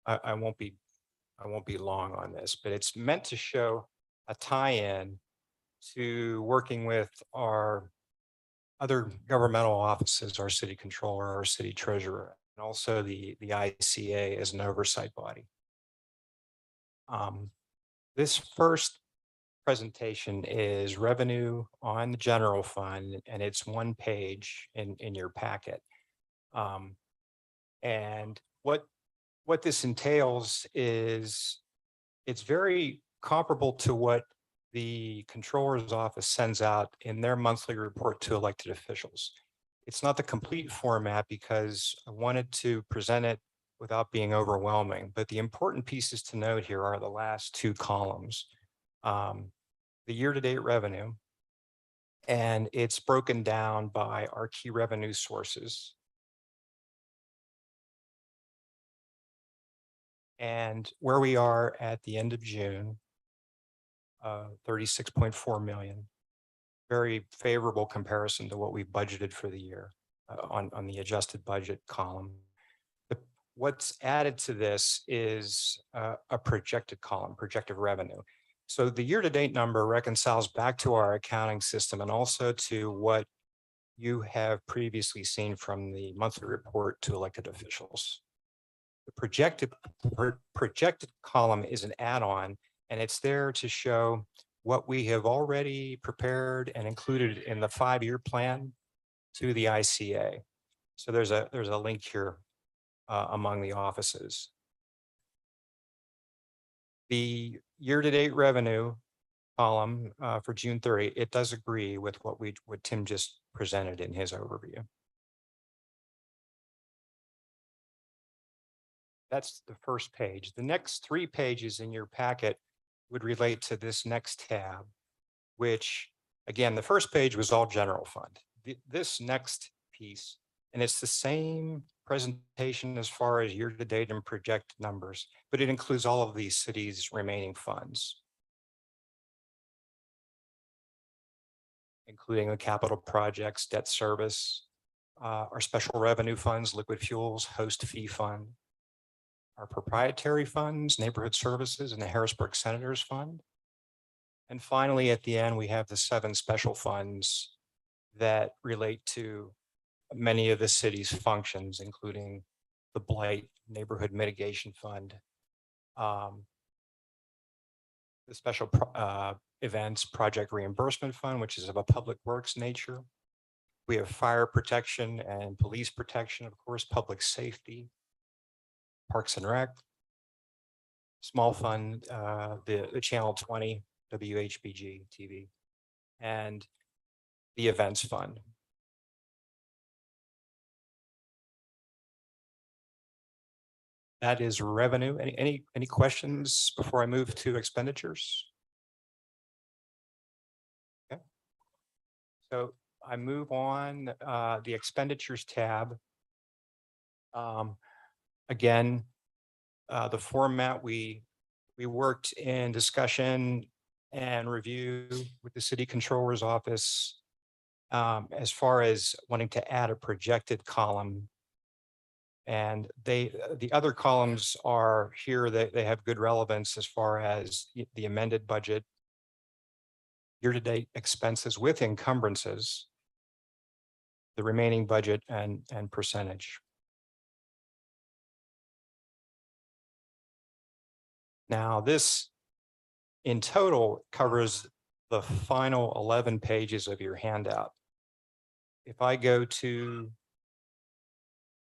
I won't be long on this, but it's meant to show a tie-in to working with our other governmental offices, our city controller, our city treasurer, and also the ICA as an oversight body. This first presentation is revenue on the general fund, and it's one page in your packet. And what this entails is it's very comparable to what the controller's office sends out in their monthly report to elected officials. It's not the complete format because I wanted to present it without being overwhelming, but the important pieces to note here are the last two columns. The year-to-date revenue, and it's broken down by our key revenue sources. And where we are at the end of June, 36.4 million. Very favorable comparison to what we budgeted for the year on the adjusted budget column. What's added to this is a projected column, projected revenue. So the year-to-date number reconciles back to our accounting system and also to what you have previously seen from the monthly report to elected officials. The projected column is an add-on, and it's there to show what we have already prepared and included in the 5-year plan to the ICA. So there's a link here among the offices. The year-to-date revenue column for June 30, it does agree with what Tim just presented in his overview. That's the first page. The next 3 pages in your packet would relate to this next tab, which again, the first page was all general fund. This next piece, and it's the same presentation as far as year-to-date and projected numbers, but it includes all of these cities' remaining funds, including the capital projects, debt service, our special revenue funds, liquid fuels, host fee fund, our proprietary funds, neighborhood services, and the Harrisburg Senators Fund. And finally, at the end, we have the 7 special funds that relate to many of the city's functions, including the Blight Neighborhood Mitigation Fund, the Special Events Project Reimbursement Fund, which is of a public works nature. We have fire protection and police protection, of course, public safety, Parks and Rec, small fund, the Channel 20, WHBG TV, and the Events Fund. That is revenue. Any questions before I move to expenditures? Okay. So I move on the expenditures tab. Again, the format we worked in discussion and review with the city controller's office as far as wanting to add a projected column. And the other columns are here that they have good relevance as far as the amended budget, year-to-date expenses with encumbrances, the remaining budget and percentage. Now this in total covers the final 11 pages of your handout. If I go to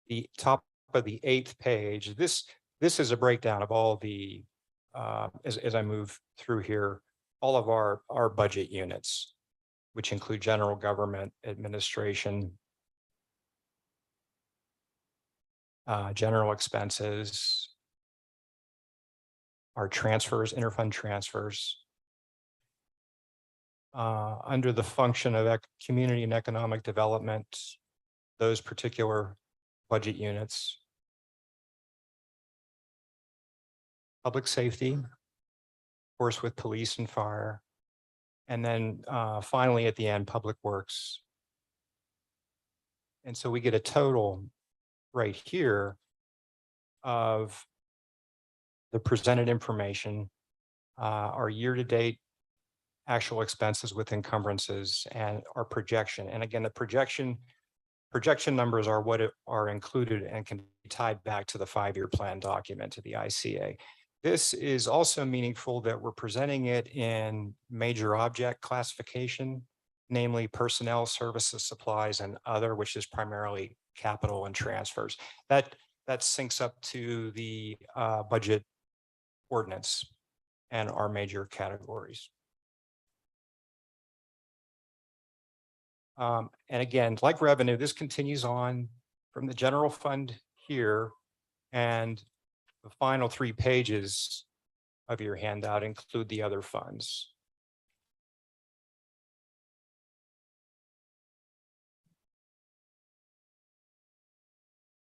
the top of the 8th page, this is a breakdown of all the, as I move through here, all of our budget units, which include general government, administration, general expenses, our transfers, interfund transfers. Under the function of community and economic development, those particular budget units. Public safety, of course, with police and fire. And then finally, at the end, public works. And so we get a total right here of the presented information, our year-to-date actual expenses with encumbrances and our projection. And again, the projection numbers are what are included and can be tied back to the 5-year plan document, to the ICA. This is also meaningful that we're presenting it in major object classification, namely personnel, services, supplies, and other, which is primarily capital and transfers. That syncs up to the budget ordinance and our major categories. And again, like revenue, this continues on from the general fund here, and the final 3 pages of your handout include the other funds.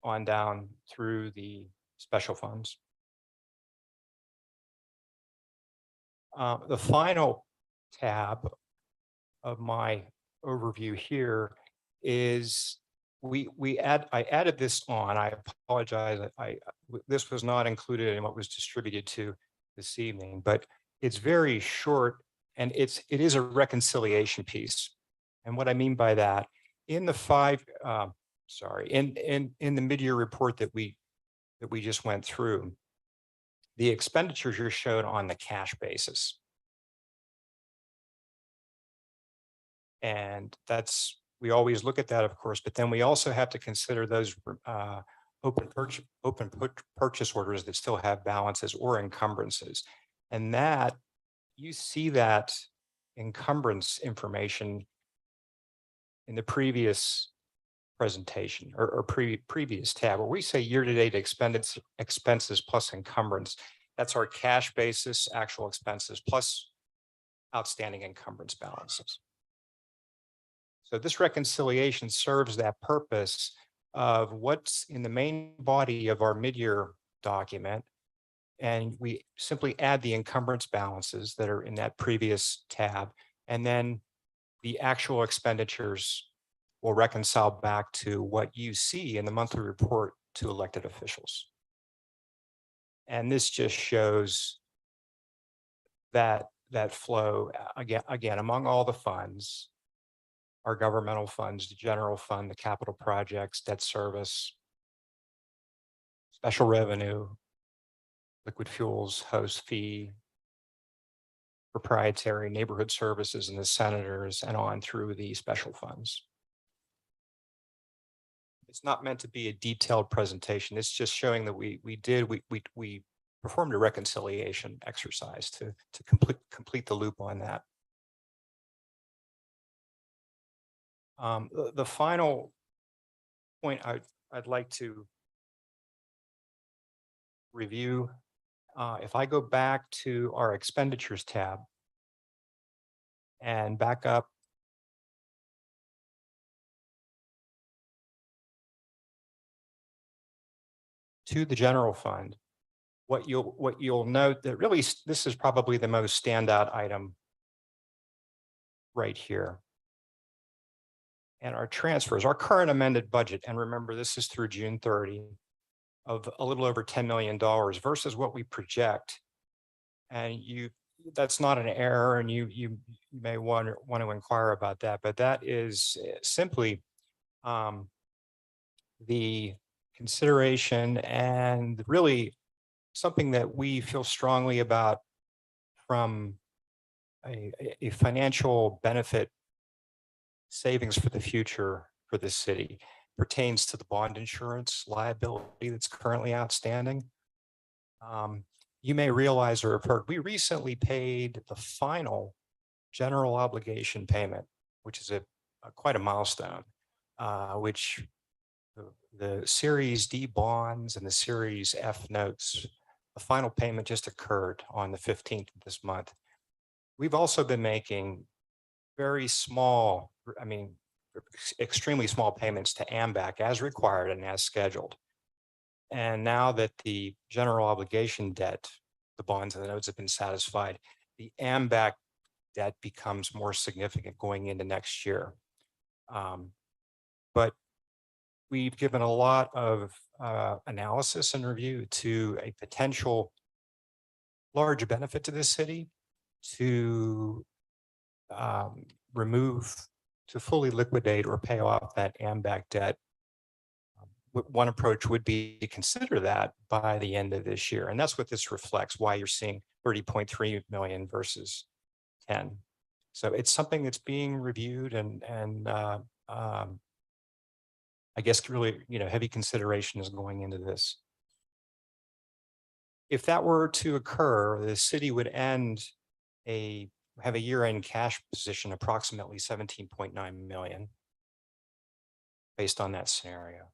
On down through the special funds. The final tab of my overview here is I added this on. I apologize. This was not included in what was distributed to this evening, but it's very short and it is a reconciliation piece. And what I mean by that, in the in the mid-year report that we just went through, the expenditures are shown on the cash basis. And we always look at that, of course, but then we also have to consider those open purchase orders that still have balances or encumbrances. And that, you see that encumbrance information in the previous presentation or previous tab, where we say year-to-date expenses plus encumbrance. That's our cash basis, actual expenses plus outstanding encumbrance balances. So this reconciliation serves that purpose of what's in the main body of our mid-year document. And we simply add the encumbrance balances that are in that previous tab. And then the actual expenditures will reconcile back to what you see in the monthly report to elected officials. And this just shows that flow again among all the funds, our governmental funds, the general fund, the capital projects, debt service, special revenue, liquid fuels, host fee, proprietary neighborhood services, and the senators, and on through the special funds. It's not meant to be a detailed presentation. It's just showing that we performed a reconciliation exercise to complete the loop on that. The final point I'd like to review, if I go back to our expenditures tab and back up to the general fund, what you'll note that really this is probably the most standout item right here. And our transfers, our current amended budget, and remember this is through June 30, of a little over $10 million versus what we project. And that's not an error, and you may want to inquire about that, but that is simply the consideration and really something that we feel strongly about from a financial benefit savings for the future for this city. Pertains to the bond insurance liability that's currently outstanding. You may realize or have heard, we recently paid the final general obligation payment, which is quite a milestone, which the Series D bonds and the Series F notes The final payment just occurred on the 15th of this month. We've also been making very small, extremely small payments to AMBAC as required and as scheduled. And now that the general obligation debt, the bonds and the notes have been satisfied, the AMBAC debt becomes more significant going into next year. But we've given a lot of analysis and review to a potential large benefit to this city to to fully liquidate or pay off that AMBAC debt. One approach would be to consider that by the end of this year. And that's what this reflects, why you're seeing 30.3 million versus 10. So it's something that's being reviewed and I guess really, heavy consideration is going into this. If that were to occur, the city would have a year-end cash position approximately 17.9 million based on that scenario.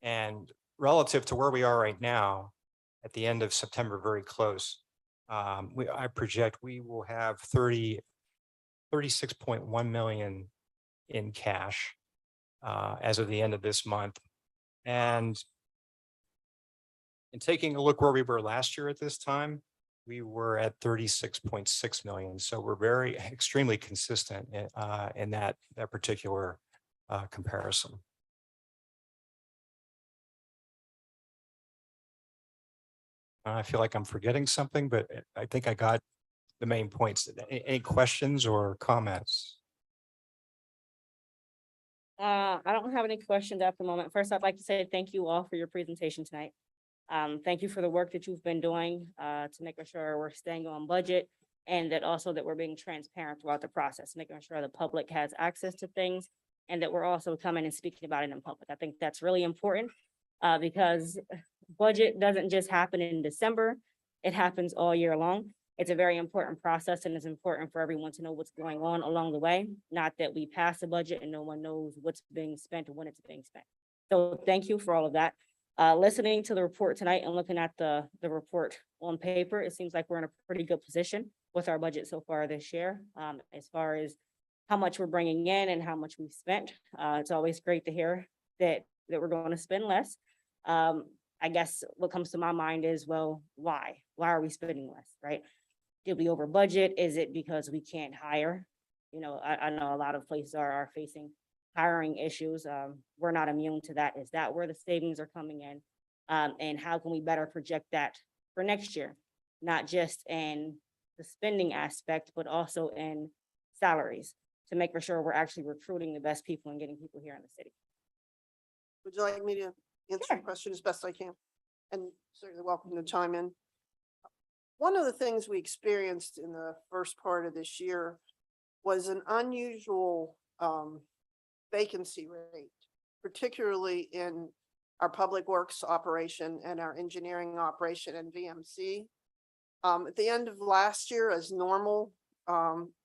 And relative to where we are right now, at the end of September, very close, I project we will have 36.1 million in cash as of the end of this month. And in taking a look where we were last year at this time, we were at 36.6 million. So we're very extremely consistent in that particular comparison. I feel like I'm forgetting something, but I think I got the main points. Any questions or comments? I don't have any questions at the moment. First, I'd like to say thank you all for your presentation tonight. Thank you for the work that you've been doing to making sure we're staying on budget and that also that we're being transparent throughout the process, making sure the public has access to things and that we're also coming and speaking about it in public. I think that's really important because budget doesn't just happen in December. It happens all year long. It's a very important process and it's important for everyone to know what's going on along the way. Not that we pass a budget and no one knows what's being spent or when it's being spent. So thank you for all of that. Listening to the report tonight and looking at the report on paper, it seems like we're in a pretty good position with our budget so far this year. As far as how much we're bringing in and how much we've spent, it's always great to hear that we're going to spend less. I guess what comes to my mind is, well, why? Why are we spending less, right? Did we over budget? Is it because we can't hire? I know a lot of places are facing hiring issues. We're not immune to that. Is that where the savings are coming in? And how can we better project that for next year? Not just in the spending aspect, but also in salaries to make sure we're actually recruiting the best people and getting people here in the city. Would you like me to answer Sure. the question as best I can? And certainly welcome to chime in. One of the things we experienced in the first part of this year was an unusual vacancy rate, particularly in our public works operation and our engineering operation and VMC. At the end of last year, as normal,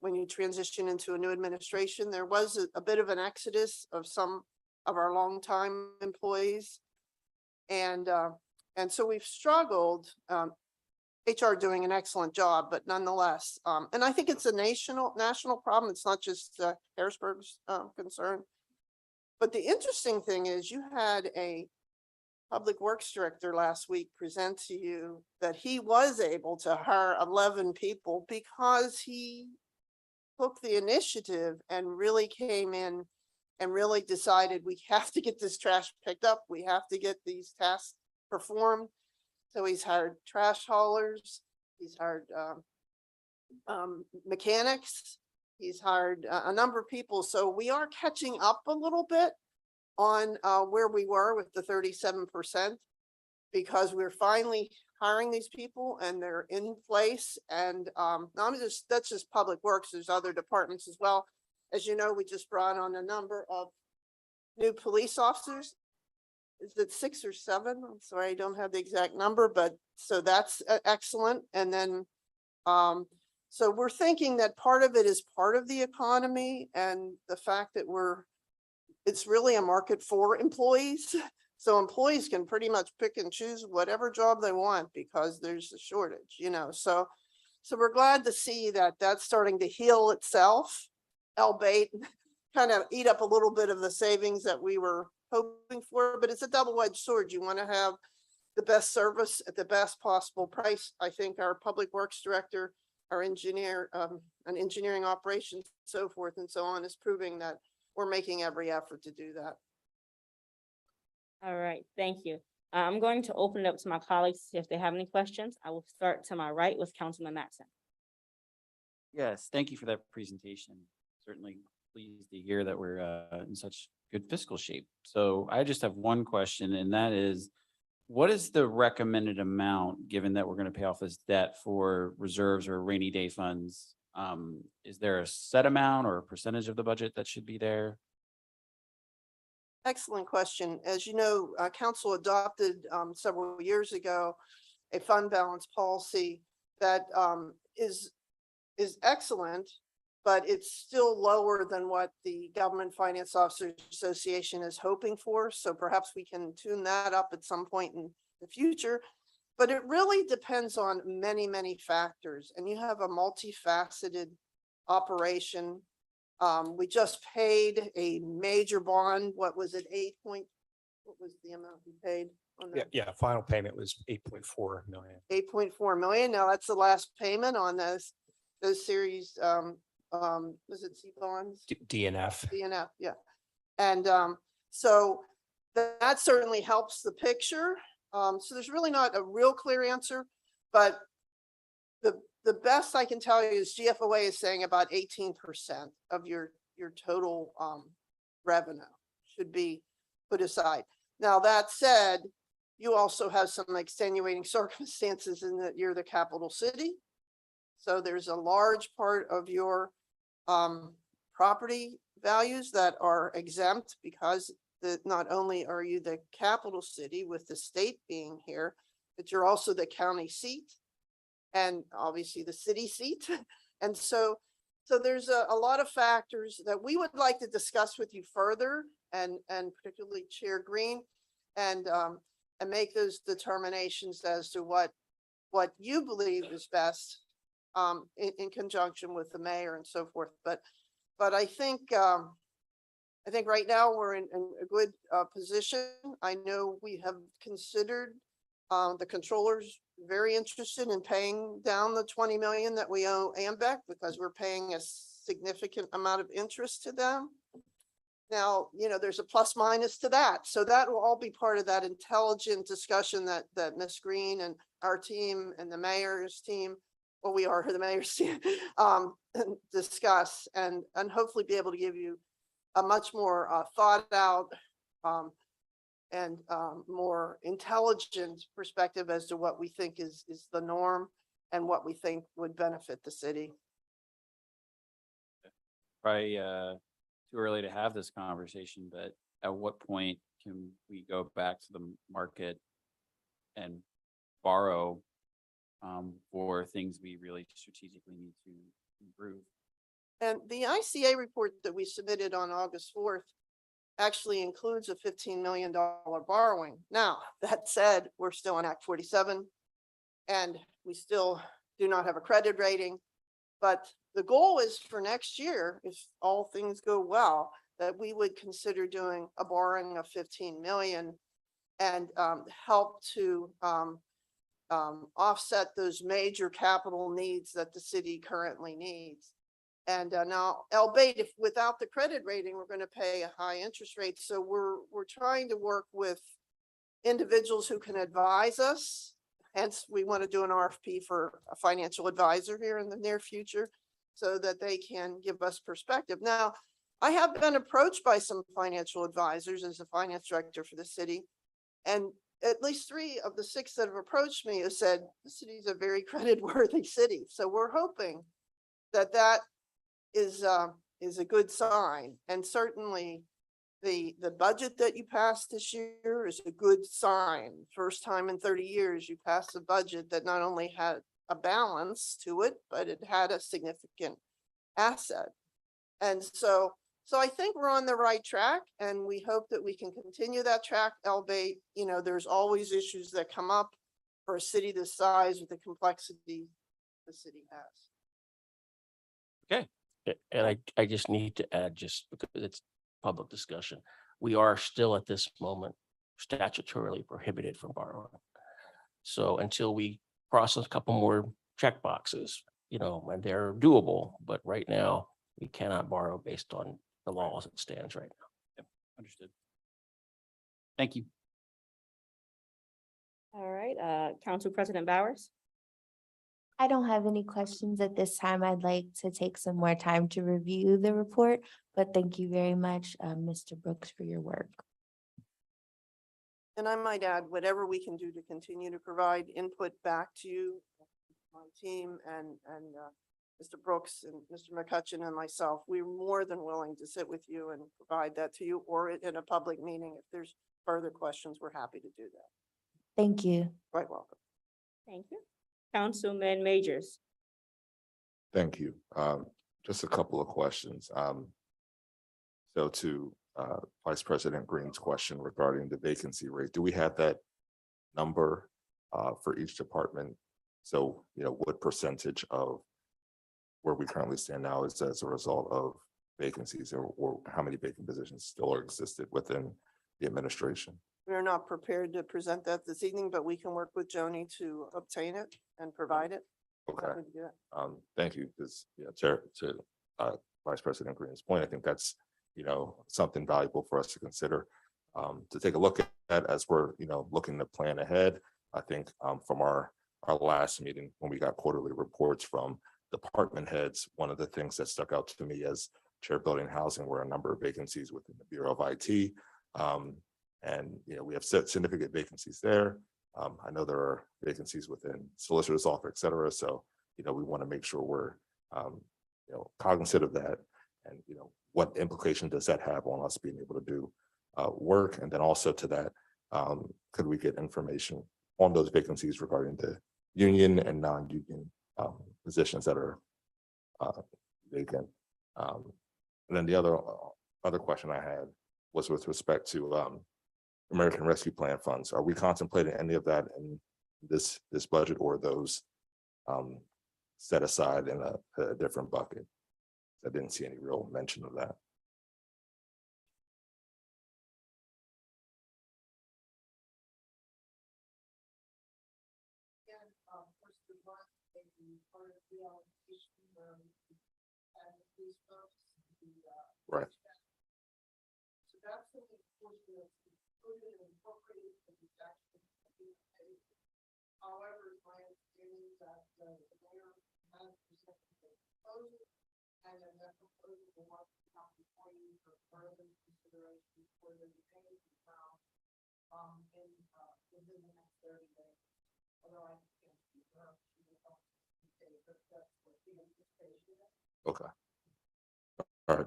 when you transition into a new administration, there was a bit of an exodus of some of our longtime employees. And so we've struggled, HR doing an excellent job, but nonetheless, and I think it's a national problem. It's not just Harrisburg's concern. But the interesting thing is you had a public works director last week present to you that he was able to hire 11 people because he took the initiative and really came in and really decided we have to get this trash picked up. We have to get these tasks performed. So he's hired trash haulers. He's hired mechanics. He's hired a number of people. So we are catching up a little bit on where we were with the 37% because we're finally hiring these people and they're in place. And that's just public works. There's other departments as well. As you know, we just brought on a number of new police officers. Is it 6 or 7? I'm sorry, I don't have the exact number, but so that's excellent. And then, so we're thinking that part of it is part of the economy and the fact that it's really a market for employees. So employees can pretty much pick and choose whatever job they want because there's a shortage, so we're glad to see that that's starting to heal itself, albeit kind of eat up a little bit of the savings that we were hoping for, but it's a double-edged sword. You want to have the best service at the best possible price. I think our public works director, our engineer, and engineering operations, so forth and so on, is proving that we're making every effort to do that. All right, thank you. I'm going to open it up to my colleagues if they have any questions. I will start to my right with Councilman Matson. Yes, thank you for that presentation. Certainly pleased to hear that we're in such good fiscal shape. So I just have one question, and that is, what is the recommended amount, given that we're going to pay off this debt, for reserves or rainy day funds? Is there a set amount or a percentage of the budget that should be there? Excellent question. As you know, council adopted several years ago a fund balance policy that is excellent, but it's still lower than what the Government Finance Officers Association is hoping for. So perhaps we can tune that up at some point in the future. But it really depends on many, many factors, and you have a multifaceted operation. We just paid a major bond. What was it? What was the amount we paid on that? Yeah, final payment was 8.4 million. 8.4 million. Now that's the last payment on those series. Was it C bonds? DNF. DNF, yeah. And so that certainly helps the picture. So there's really not a real clear answer, but the best I can tell you is GFOA is saying about 18% of your total revenue should be put aside. Now, that said, you also have some extenuating circumstances in that you're the capital city. So there's a large part of your property values that are exempt because not only are you the capital city with the state being here, but you're also the county seat and obviously the city seat. And so there's a lot of factors that we would like to discuss with you further, and particularly Chair Green, and make those determinations as to what you believe is best in conjunction with the mayor and so forth. But I think right now we're in a good position. I know we have considered the controller's very interested in paying down the 20 million that we owe AMBEC because we're paying a significant amount of interest to them. Now, there's a plus minus to that. So that will all be part of that intelligent discussion that Ms. Green and our team and the mayor's team, well, we are the mayor's team, discuss and hopefully be able to give you a much more thought out and more intelligent perspective as to what we think is the norm and what we think would benefit the city. Probably too early to have this conversation, but at what point can we go back to the market and borrow for things we really strategically need to improve? And the ICA report that we submitted on August 4th actually includes a $15 million borrowing. Now, that said, we're still on Act 47 and we still do not have a credit rating. But the goal is for next year, if all things go well, that we would consider doing a borrowing of 15 million and help to offset those major capital needs that the city currently needs. And now, albeit if without the credit rating, we're going to pay a high interest rate. So we're trying to work with individuals who can advise us. Hence, we want to do an RFP for a financial advisor here in the near future so that they can give us perspective. Now, I have been approached by some financial advisors as a finance director for the city. And at least 3 of the 6 that have approached me have said, the city is a very credit-worthy city. So we're hoping that that is a good sign. And certainly the budget that you passed this year is a good sign. First time in 30 years, you passed a budget that not only had a balance to it, but it had a significant asset. And so So I think we're on the right track and we hope that we can continue that track, albeit, there's always issues that come up for a city this size with the complexity the city has. And I just need to add, just because it's public discussion, we are still at this moment statutorily prohibited from borrowing. So until we process a couple more check boxes, and they're doable, but right now we cannot borrow based on the law as it stands right now. Understood. Thank you. All right, Council President Bowers. I don't have any questions at this time. I'd like to take some more time to review the report, but thank you very much, Mr. Brooks, for your work. And I might add, whatever we can do to continue to provide input back to you, my team and Mr. Brooks and Mr. McCutcheon and myself, we're more than willing to sit with you and provide that to you, or in a public meeting. If there's further questions, we're happy to do that. Thank you. Quite welcome. Thank you. Councilman Majors. Thank you. Just a couple of questions. So to Vice President Green's question regarding the vacancy rate, do we have that number for each department? So, what percentage of where we currently stand now is as a result of vacancies, or how many vacant positions still existed within the administration? We're not prepared to present that this evening, but we can work with Joni to obtain it and provide it. Okay. Happy to do that. Thank you, because, to Vice President Green's point, I think that's, something valuable for us to consider, to take a look at as we're, looking to plan ahead. I think from our last meeting, when we got quarterly reports from department heads, one of the things that stuck out to me as Chair Building Housing were a number of vacancies within the Bureau of IT. And, we have significant vacancies there. I know there are vacancies within solicitor's office, et cetera. So, we want to make sure we're, cognizant of that. And, what implication does that have on us being able to do work? And then also to that, could we get information on those vacancies regarding the union and non-union positions that are vacant? And then the other question I had was with respect to American Rescue Plan funds. Are we contemplating any of that in this budget, or those set aside in a different bucket? I didn't see any real mention of that. Right. So that's the portion that's included and incorporated in the action. However, it's my understanding that the mayor has presented a proposal, and then that proposal will want to come before you for further consideration for the remaining amount within the next 30 days. Although I can't keep her, she will help me, but that's what the anticipation is. Okay. All right.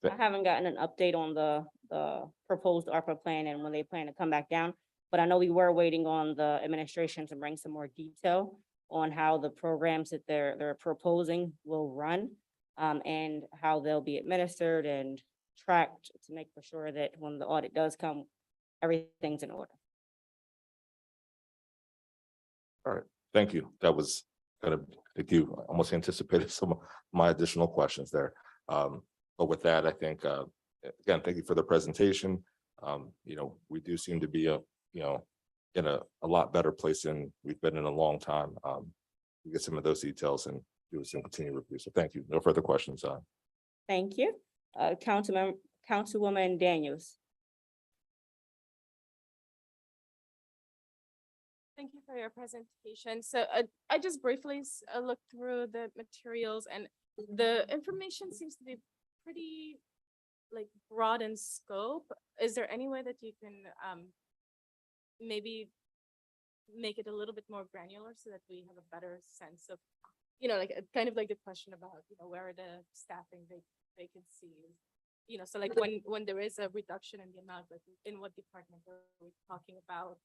I haven't gotten an update on the proposed ARPA plan and when they plan to come back down. But I know we were waiting on the administration to bring some more detail on how the programs that they're proposing will run, and how they'll be administered and tracked to make for sure that when the audit does come, everything's in order. All right. Thank you. That was thank you. Almost anticipated some of my additional questions there. But with that, I think, again, thank you for the presentation. We do seem to be in a lot better place than we've been in a long time. We get some of those details and do some continued review. So thank you. No further questions. Thank you. Councilwoman Daniels. Thank you for your presentation. So I just briefly looked through the materials, and the information seems to be pretty broad in scope. Is there any way that you can maybe make it a little bit more granular so that we have a better sense of, kind of like the question about, where are the staffing vacancies? So when there is a reduction in the amount, in what department are we talking about?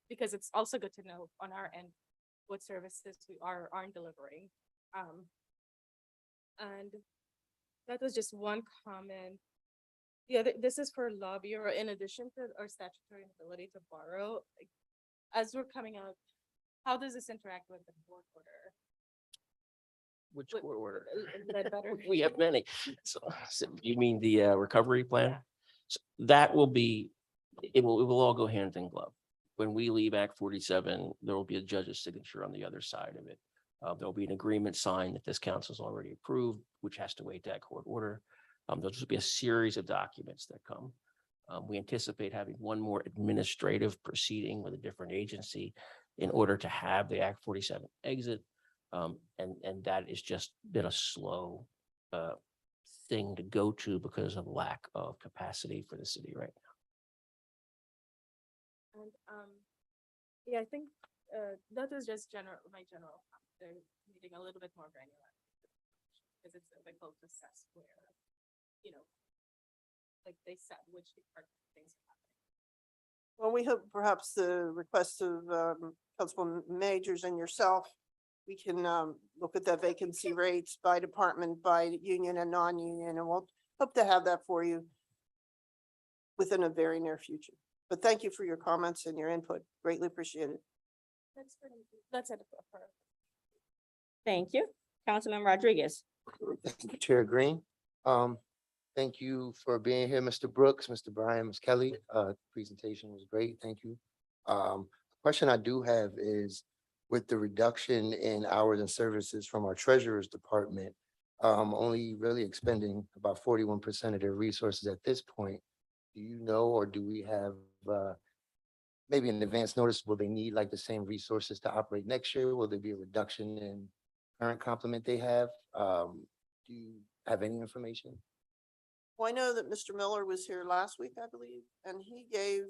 Because it's also good to know on our end what services we aren't delivering. And that was just one comment. Yeah, this is for law bureau, in addition to our statutory ability to borrow, like, as we're coming out, how does this interact with the court order? Which What- court order? Is that better? We have many. So you mean the recovery plan? Yeah. So that will be, it will all go hand in glove. When we leave Act 47, there will be a judge's signature on the other side of it. There'll be an agreement signed that this council's already approved, which has to wait that court order. There'll just be a series of documents that come. We anticipate having one more administrative proceeding with a different agency in order to have the Act 47 exit. And that is just been a slow thing to go to because of lack of capacity for the city right now. And, yeah, I think, that was just my general, comment. They're needing a little bit more granular. Because it's difficult to assess where, like they said, which department things are happening. Well, we hope perhaps the request of Councilman Majors and yourself, we can look at the vacancy rates by department, by union and non-union, and we'll hope to have that for you within a very near future. But thank you for your comments and your input. Greatly appreciated. That's it. Thank you. Councilman Rodriguez. Thank you, Chair Green. Thank you for being here, Mr. Brooks, Mr. Bryan, Ms. Kelly. Presentation was great. Thank you. Question I do have is with the reduction in hours and services from our treasurer's department, only really expending about 41% of their resources at this point. Do you know, or do we have maybe an advance notice? Will they need like the same resources to operate next year? Will there be a reduction in current complement they have? Do you have any information? Well, I know that Mr. Miller was here last week, I believe, and he gave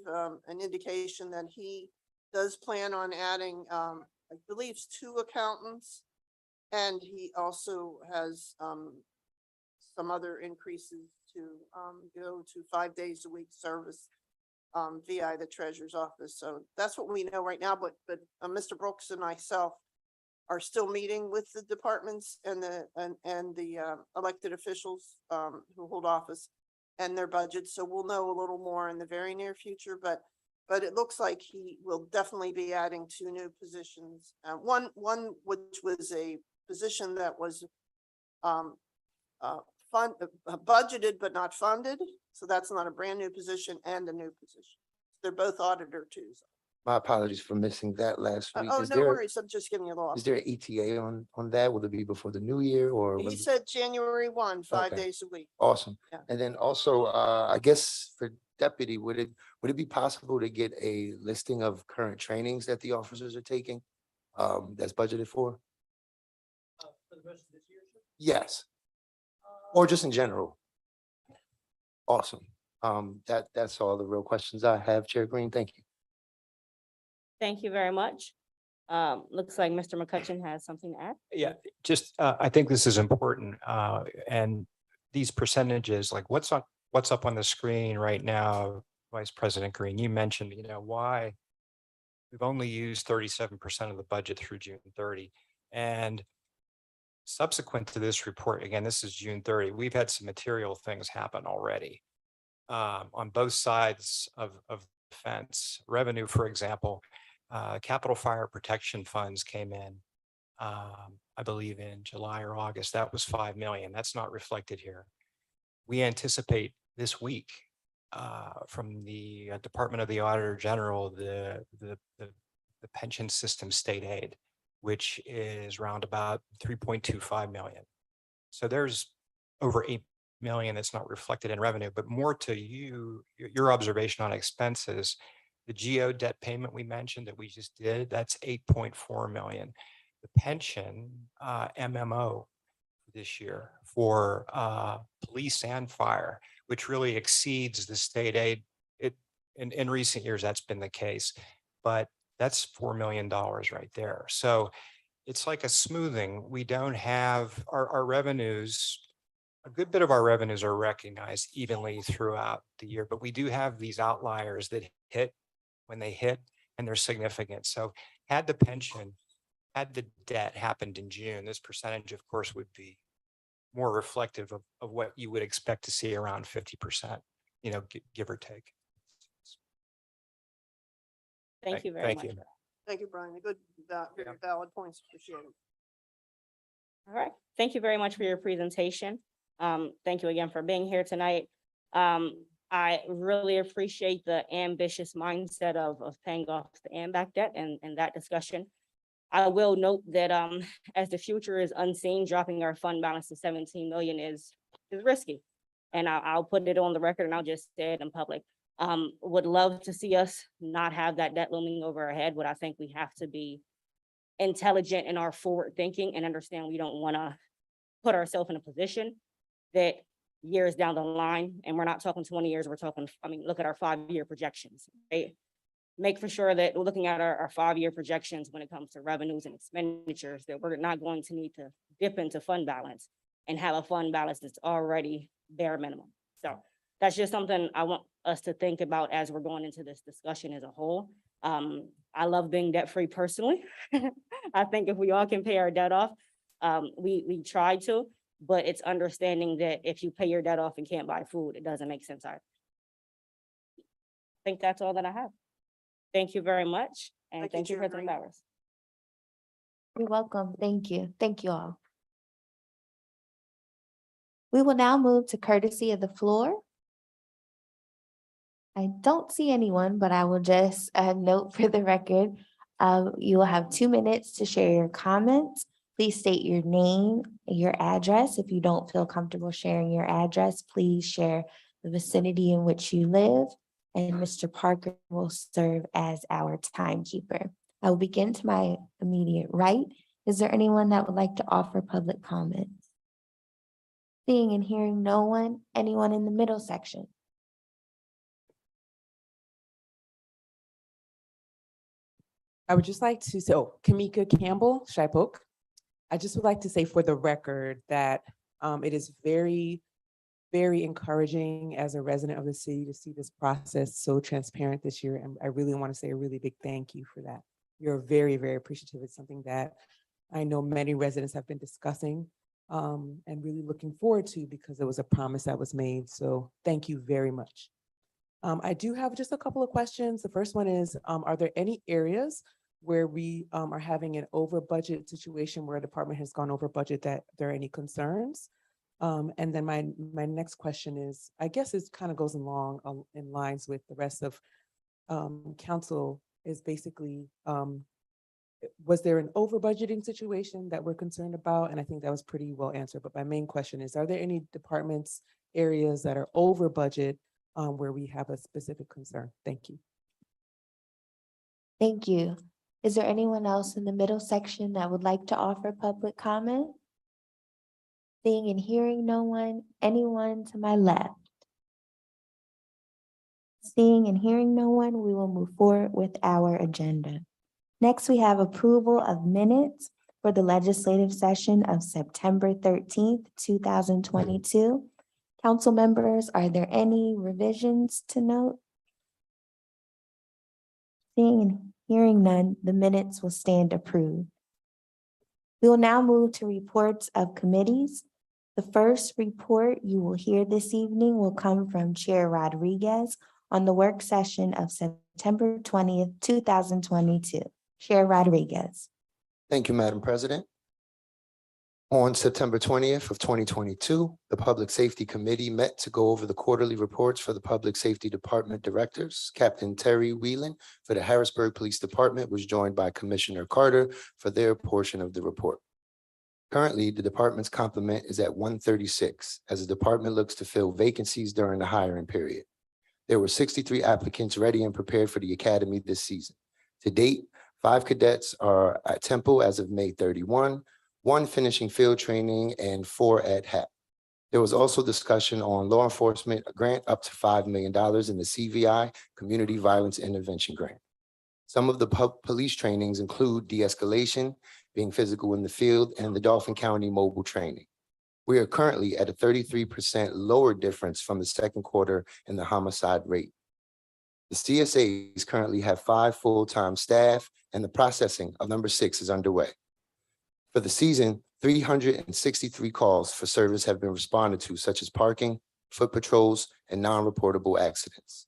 an indication that he does plan on adding, I believe, 2 accountants. And he also has some other increases to go to 5 days a week service via the treasurer's office. So that's what we know right now, but Mr. Brooks and myself are still meeting with the departments and the elected officials who hold office and their budgets. So we'll know a little more in the very near future, but it looks like he will definitely be adding 2 new positions. One which was a position that was budgeted but not funded. So that's not a brand new position, and a new position. They're both auditor too. So. My apologies for missing that last week. Oh, Is no there, worries. I'm just giving you a little. is there an ETA on that? Will it be before the new year or? He when- said January 1, 5 Okay. days a week. Awesome. Yeah. And then also, I guess for deputy, would it be possible to get a listing of current trainings that the officers are taking? That's budgeted for? For the rest of this year? Yes. Or just in general? Awesome. That's all the real questions I have, Chair Green. Thank you. Thank you very much. Looks like Mr. McCutcheon has something to add. Yeah, just, I think this is important, and these percentages, like what's up on the screen right now, Vice President Green, you mentioned, why we've only used 37% of the budget through June 30. And subsequent to this report, again, this is June 30, we've had some material things happen already on both sides of the fence. Revenue, for example, capital fire protection funds came in, I believe in July or August. That was 5 million. That's not reflected here. We anticipate this week from the Department of the Auditor General, the pension system state aid, which is round about 3.25 million. So there's over 8 million that's not reflected in revenue, but more to your observation on expenses. The GO debt payment we mentioned that we just did, that's 8.4 million. The pension MMO this year for police and fire, which really exceeds the state aid. In recent years, that's been the case, but that's $4 million right there. So it's like a smoothing. We don't have our revenues. A good bit of our revenues are recognized evenly throughout the year, but we do have these outliers that hit when they hit, and they're significant. So had the pension, had the debt happened in June, this percentage, of course, would be more reflective of what you would expect to see around 50%, give or take. Thank you very Thank much. you. for that. Thank you, Brian. Good, very valid points. Appreciate it. All right, thank you very much for your presentation. Thank you again for being here tonight. I really appreciate the ambitious mindset of paying off the AMBAC debt and that discussion. I will note that as the future is unseen, dropping our fund balance to 17 million is risky. And I'll put it on the record and I'll just say it in public. Would love to see us not have that debt looming over our head, but I think we have to be intelligent in our forward thinking and understand we don't want to put ourselves in a position that years down the line, and we're not talking 20 years, we're talking, look at our 5-year projections, right? Make for sure that we're looking at our 5-year projections when it comes to revenues and expenditures, that we're not going to need to dip into fund balance and have a fund balance that's already bare minimum. So that's just something I want us to think about as we're going into this discussion as a whole. I love being debt-free personally. I think if we all can pay our debt off, we try to, but it's understanding that if you pay your debt off and can't buy food, it doesn't make sense either. I think that's all that I have. Thank you very much. And thank you, Chair President Green. Bowers. You're welcome. Thank you. Thank you all. We will now move to courtesy of the floor. I don't see anyone, but I will just note for the record, you will have 2 minutes to share your comments. Please state your name, your address. If you don't feel comfortable sharing your address, please share the vicinity in which you live. And Mr. Parker will serve as our timekeeper. I will begin to my immediate right. Is there anyone that would like to offer public comments? Seeing and hearing no one, anyone in the middle section? I would just like to, Kamika Campbell, Shipoke. I just would like to say for the record that it is very, very encouraging as a resident of the city to see this process so transparent this year. And I really want to say a really big thank you for that. You're very, very appreciative. It's something that I know many residents have been discussing and really looking forward to because it was a promise that was made. So thank you very much. I do have just a couple of questions. The first one is, are there any areas where we are having an over budget situation where a department has gone over budget that there are any concerns? And then my next question is, I guess it kind of goes along in lines with the rest of council, is basically, was there an over budgeting situation that we're concerned about? And I think that was pretty well answered, but my main question is, are there any departments, areas that are over budget where we have a specific concern? Thank you. Thank you. Is there anyone else in the middle section that would like to offer public comment? Seeing and hearing no one, anyone to my left? Seeing and hearing no one, we will move forward with our agenda. Next, we have approval of minutes for the legislative session of September 13th, 2022. Council members, are there any revisions to note? Seeing and hearing none, the minutes will stand approved. We will now move to reports of committees. The first report you will hear this evening will come from Chair Rodriguez on the work session of September 20th, 2022. Chair Rodriguez. Thank you, Madam President. On September 20th of 2022, the Public Safety Committee met to go over the quarterly reports for the Public Safety Department directors. Captain Terry Whelan for the Harrisburg Police Department was joined by Commissioner Carter for their portion of the report. Currently, the department's complement is at 136 as the department looks to fill vacancies during the hiring period. There were 63 applicants ready and prepared for the academy this season. To date, 5 cadets are at Temple as of May 31, 1 finishing field training, and 4 at HAP. There was also discussion on law enforcement grant up to $5 million in the CVI, Community Violence Intervention Grant. Some of the police trainings include de-escalation, being physical in the field, and the Dauphin County mobile training. We are currently at a 33% lower difference from the second quarter in the homicide rate. The CSAs currently have 5 full-time staff, and the processing of number 6 is underway. For the season, 363 calls for service have been responded to, such as parking, foot patrols, and non-reportable accidents.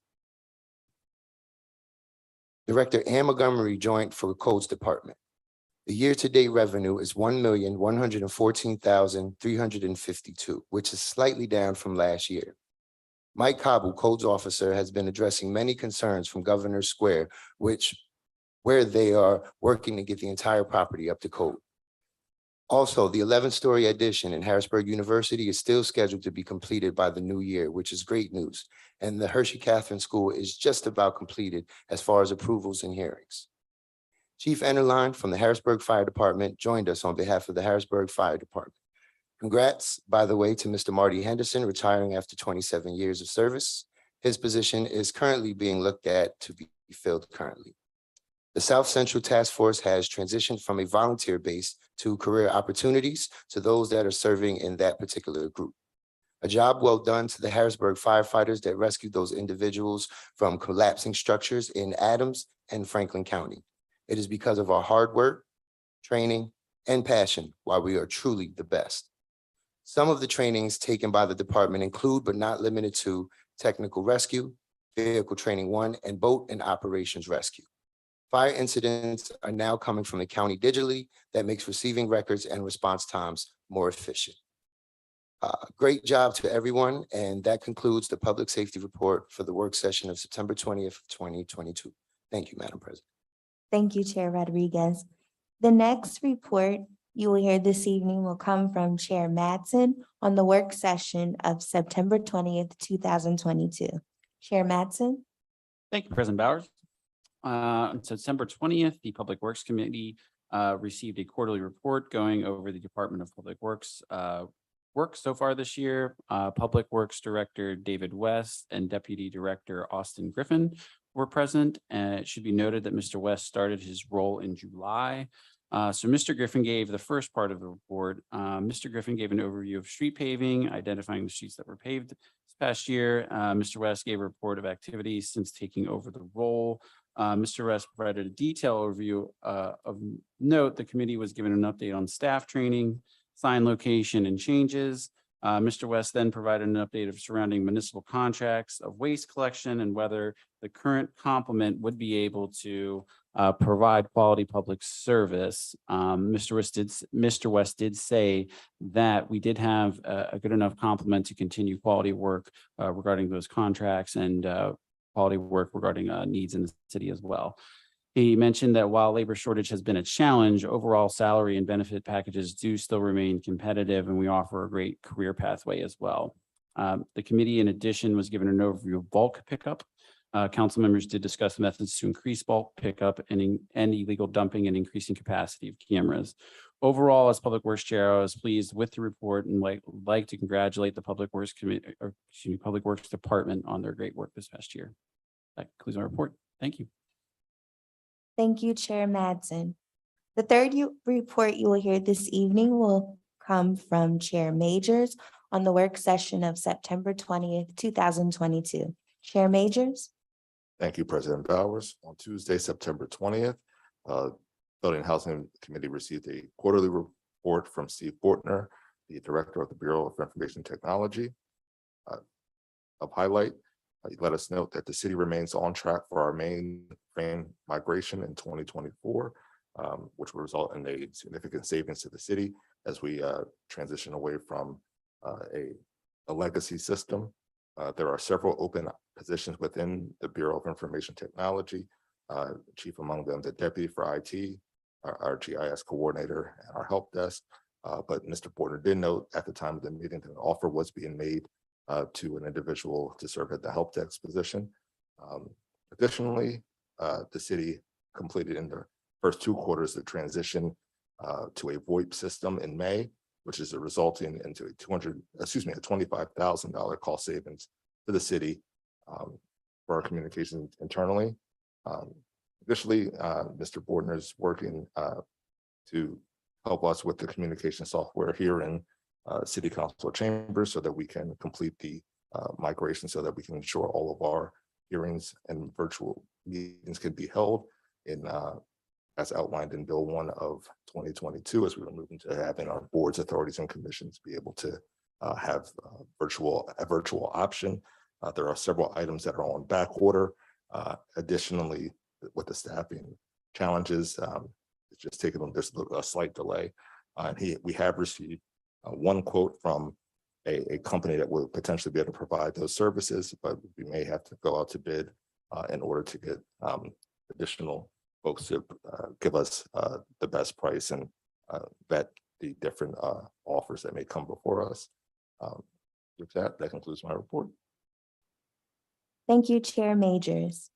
Director Ann Montgomery joined for Codes Department. The year-to-date revenue is $1,114,352, which is slightly down from last year. Mike Cobble, Codes Officer, has been addressing many concerns from Governor's Square, where they are working to get the entire property up to code. Also, the 11-story addition in Harrisburg University is still scheduled to be completed by the new year, which is great news. And the Hershey Catherine School is just about completed as far as approvals and hearings. Chief Enterline from the Harrisburg Fire Department joined us on behalf of the Harrisburg Fire Department. Congrats, by the way, to Mr. Marty Henderson, retiring after 27 years of service. His position is currently being looked at to be filled currently. The South Central Task Force has transitioned from a volunteer base to career opportunities to those that are serving in that particular group. A job well done to the Harrisburg firefighters that rescued those individuals from collapsing structures in Adams and Franklin County. It is because of our hard work, training, and passion why we are truly the best. Some of the trainings taken by the department include, but not limited to, technical rescue, vehicle training 1, and boat and operations rescue. Fire incidents are now coming from the county digitally. That makes receiving records and response times more efficient. Great job to everyone. And that concludes the public safety report for the work session of September 20th, 2022. Thank you, Madam President. Thank you, Chair Rodriguez. The next report you will hear this evening will come from Chair Mattson on the work session of September 20th, 2022. Chair Mattson. Thank you, President Bowers. On September 20th, the Public Works Committee received a quarterly report going over the Department of Public Works work so far this year. Public Works Director David West and Deputy Director Austin Griffin were present. And it should be noted that Mr. West started his role in July. So Mr. Griffin gave the first part of the report. Mr. Griffin gave an overview of street paving, identifying the streets that were paved this past year. Mr. West gave a report of activities since taking over the role. Mr. West provided a detailed overview of note. The committee was given an update on staff training, sign location and changes. Mr. West then provided an update of surrounding municipal contracts of waste collection and whether the current complement would be able to provide quality public service. Mr. West did say that we did have a good enough complement to continue quality work regarding those contracts and quality work regarding needs in the city as well. He mentioned that while labor shortage has been a challenge, overall salary and benefit packages do still remain competitive, and we offer a great career pathway as well. The committee, in addition, was given an overview of bulk pickup. Council members did discuss methods to increase bulk pickup and illegal dumping and increasing capacity of cameras. Overall, as Public Works Chair, I was pleased with the report and like to congratulate the Public Works Committee, or excuse me, Public Works Department on their great work this past year. That concludes my report. Thank you. Thank you, Chair Mattson. The third report you will hear this evening will come from Chair Majors on the work session of September 20th, 2022. Chair Majors. Thank you, President Bowers. On Tuesday, September 20th, Building and Housing Committee received a quarterly report from Steve Fortner, the Director of the Bureau of Information Technology. Of highlight, he let us note that the city remains on track for our mainframe migration in 2024, which will result in a significant savings to the city as we transition away from a legacy system. There are several open positions within the Bureau of Information Technology, chief among them the Deputy for IT, our GIS coordinator, and our help desk. But Mr. Porter did note at the time of the meeting that an offer was being made to an individual to serve at the help desk position. Additionally, the city completed in the first 2 quarters the transition to a VoIP system in May, which is resulting into a $25,000 cost savings to the city for our communications internally. Additionally, Mr. Bordner is working to help us with the communication software here in City Council chambers so that we can complete the migration so that we can ensure all of our hearings and virtual meetings can be held in as outlined in Bill 1 of 2022, as we were moving to having our boards, authorities, and commissions be able to have a virtual option. There are several items that are on back order. Additionally, with the staffing challenges, it's just taken them, there's a slight delay. We have received one quote from a company that will potentially be able to provide those services, but we may have to go out to bid in order to get additional folks to give us the best price and vet the different offers that may come before us. With that, that concludes my report. Thank you, Chair Majors.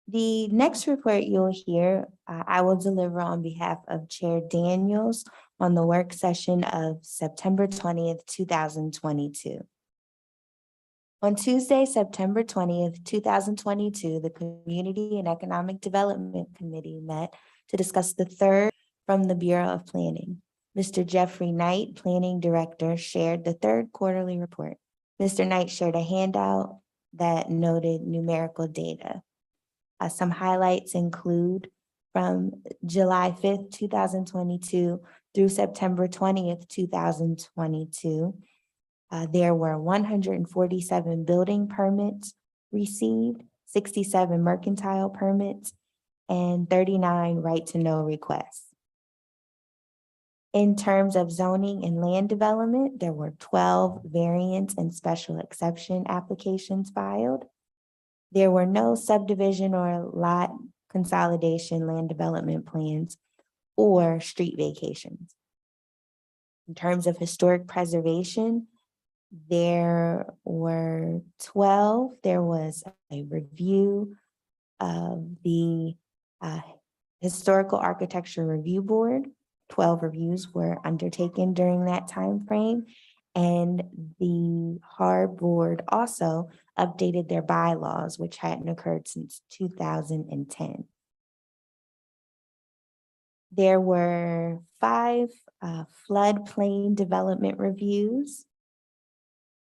The next report you'll hear, I will deliver on behalf of Chair Daniels on the work session of September 20th, 2022. On Tuesday, September 20th, 2022, the Community and Economic Development Committee met to discuss the third from the Bureau of Planning. Mr. Jeffrey Knight, Planning Director, shared the third quarterly report. Mr. Knight shared a handout that noted numerical data. Some highlights include from July 5th, 2022 through September 20th, 2022, there were 147 building permits received, 67 mercantile permits, and 39 right-to-know requests. In terms of zoning and land development, there were 12 variance and special exception applications filed. There were no subdivision or lot consolidation land development plans or street vacations. In terms of historic preservation, there were 12. There was a review of the Historical Architecture Review Board. 12 reviews were undertaken during that time frame. And the HARB board also updated their bylaws, which hadn't occurred since 2010. There were 5 floodplain development reviews.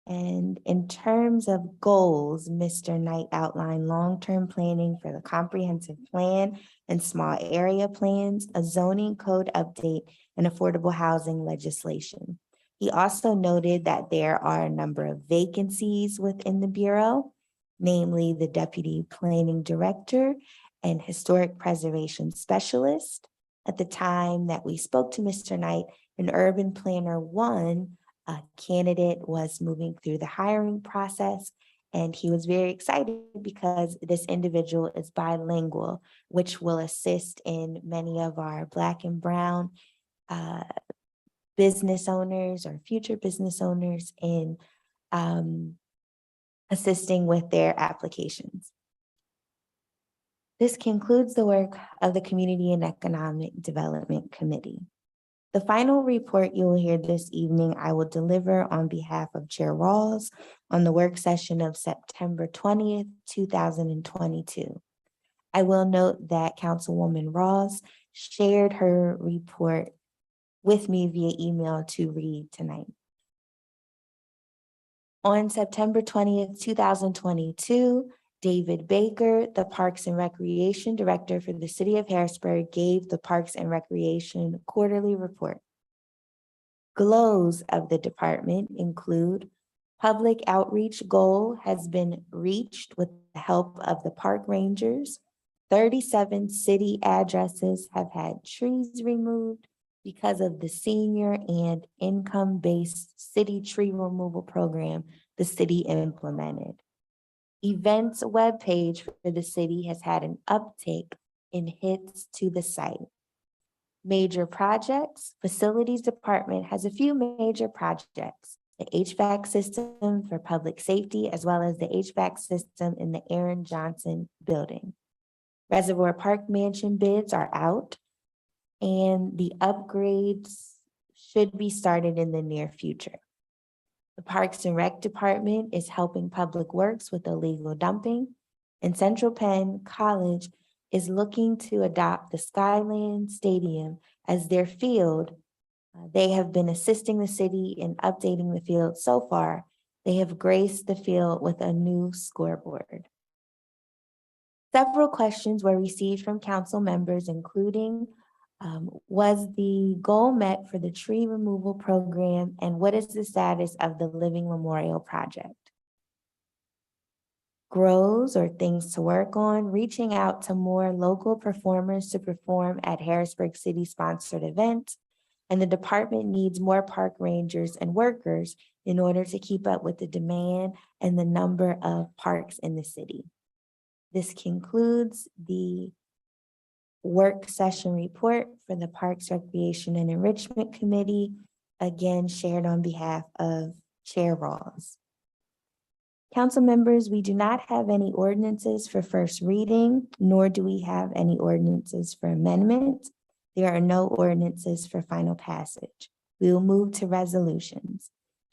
And in terms of goals, Mr. Knight outlined long-term planning for the comprehensive plan and small area plans, a zoning code update, and affordable housing legislation. He also noted that there are a number of vacancies within the Bureau, namely the Deputy Planning Director and Historic Preservation Specialist. At the time that we spoke to Mr. Knight, an Urban Planner 1 candidate was moving through the hiring process, and he was very excited because this individual is bilingual, which will assist in many of our Black and Brown business owners or future business owners in assisting with their applications. This concludes the work of the Community and Economic Development Committee. The final report you will hear this evening, I will deliver on behalf of Chair Rawls on the work session of September 20th, 2022. I will note that Councilwoman Rawls shared her report with me via email to read tonight. On September 20th, 2022, David Baker, the Parks and Recreation Director for the City of Harrisburg, gave the Parks and Recreation quarterly report. Goals of the department include public outreach goal has been reached with the help of the park rangers. 37 city addresses have had trees removed because of the senior and income-based city tree removal program the city implemented. Events webpage for the city has had an uptake in hits to the site. Major projects, facilities department has a few major projects. The HVAC system for public safety, as well as the HVAC system in the Aaron Johnson building. Reservoir Park Mansion bids are out, and the upgrades should be started in the near future. The Parks and Rec Department is helping Public Works with illegal dumping, and Central Penn College is looking to adopt the Skyland Stadium as their field. They have been assisting the city in updating the field so far. They have graced the field with a new scoreboard. Several questions were received from council members, including was the goal met for the tree removal program, and what is the status of the Living Memorial Project? Grows or things to work on, reaching out to more local performers to perform at Harrisburg City-sponsored events, and the department needs more park rangers and workers in order to keep up with the demand and the number of parks in the city. This concludes the work session report for the Parks, Recreation, and Enrichment Committee, again shared on behalf of Chair Rawls. Council members, we do not have any ordinances for first reading, nor do we have any ordinances for amendment. There are no ordinances for final passage. We will move to resolutions.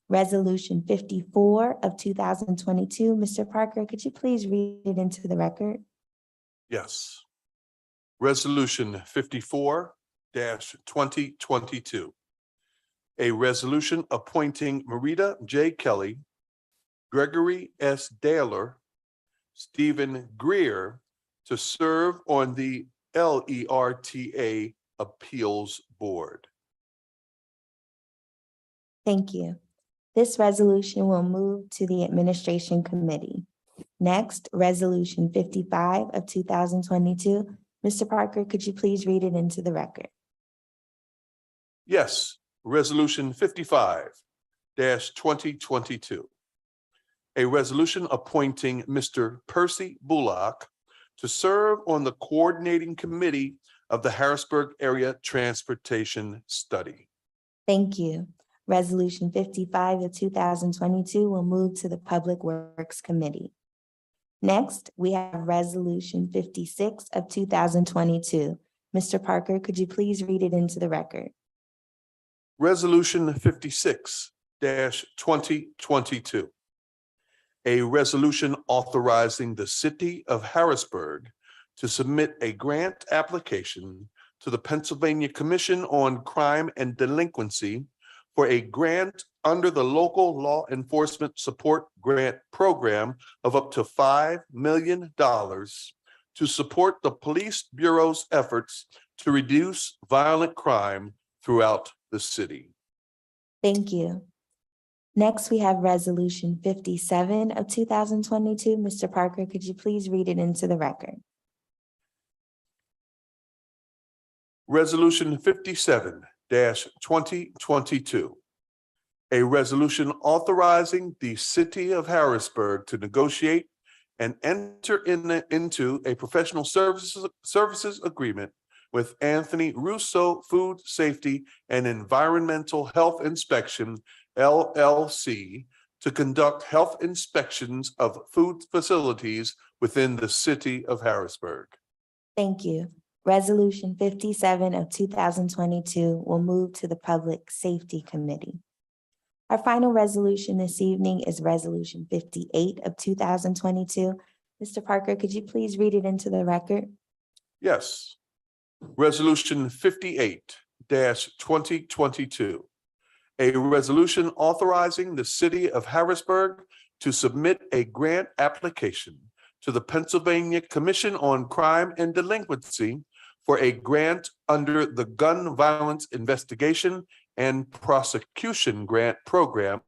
Resolution 54 of 2022. Mr. Parker, could you please read it into the record? Yes. Resolution 54-2022. A resolution appointing Marita J. Kelly, Gregory S. Daler, Stephen Greer to serve on the LERTA Appeals Board. Thank you. This resolution will move to the Administration Committee. Next, Resolution 55 of 2022. Mr. Parker, could you please read it into the record? Yes, Resolution 55-2022. A resolution appointing Mr. Percy Bullock to serve on the Coordinating Committee of the Harrisburg Area Transportation Study. Thank you. Resolution 55 of 2022 will move to the Public Works Committee. Next, we have Resolution 56 of 2022. Mr. Parker, could you please read it into the record? Resolution 56-2022. A resolution authorizing the City of Harrisburg to submit a grant application to the Pennsylvania Commission on Crime and Delinquency for a grant under the Local Law Enforcement Support Grant Program of up to $5 million to support the Police Bureau's efforts to reduce violent crime throughout the city. Thank you. Next, we have Resolution 57 of 2022. Mr. Parker, could you please read it into the record? Resolution 57-2022. A resolution authorizing the City of Harrisburg to negotiate and enter into a professional services agreement with Anthony Russo Food Safety and Environmental Health Inspection, LLC, to conduct health inspections of food facilities within the City of Harrisburg. Thank you. Resolution 57 of 2022 will move to the Public Safety Committee. Our final resolution this evening is Resolution 58 of 2022. Mr. Parker, could you please read it into the record? Yes. Resolution 58-2022. A resolution authorizing the City of Harrisburg to submit a grant application to the Pennsylvania Commission on Crime and Delinquency for a grant under the Gun Violence Investigation and Prosecution Grant Program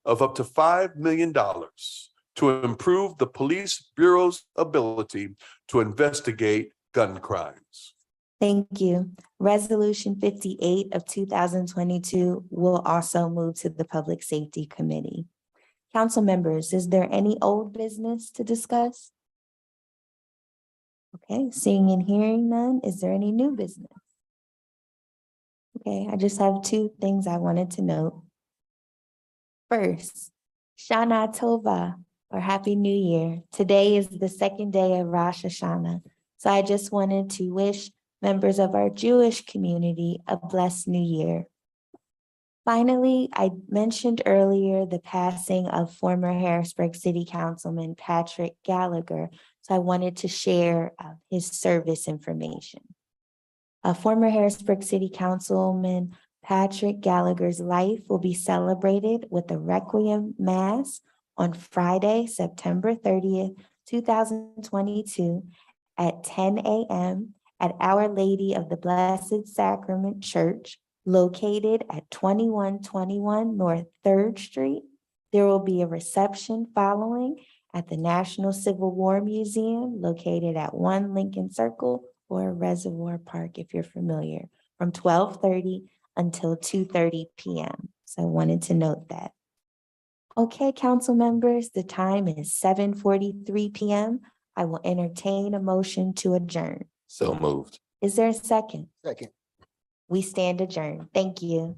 of up to $5 million to improve the Police Bureau's ability to investigate gun crimes. Thank you. Resolution 58 of 2022 will also move to the Public Safety Committee. Council members, is there any old business to discuss? Okay, seeing and hearing none, is there any new business? Okay, I just have two things I wanted to note. First, Shana Tova, or Happy New Year. Today is the second day of Rosh Hashanah, so I just wanted to wish members of our Jewish community a blessed new year. Finally, I mentioned earlier the passing of former Harrisburg City Councilman Patrick Gallagher, so I wanted to share his service information. Former Harrisburg City Councilman Patrick Gallagher's life will be celebrated with a Requiem Mass on Friday, September 30th, 2022, at 10 a.m. at Our Lady of the Blessed Sacrament Church, located at 2121 North Third Street. There will be a reception following at the National Civil War Museum, located at 1 Lincoln Circle or Reservoir Park, if you're familiar, from 12:30 until 2:30 p.m. So I wanted to note that. Okay, council members, the time is 7:43 p.m. I will entertain a motion to adjourn. So moved. Is there a second? Second. We stand adjourned. Thank you.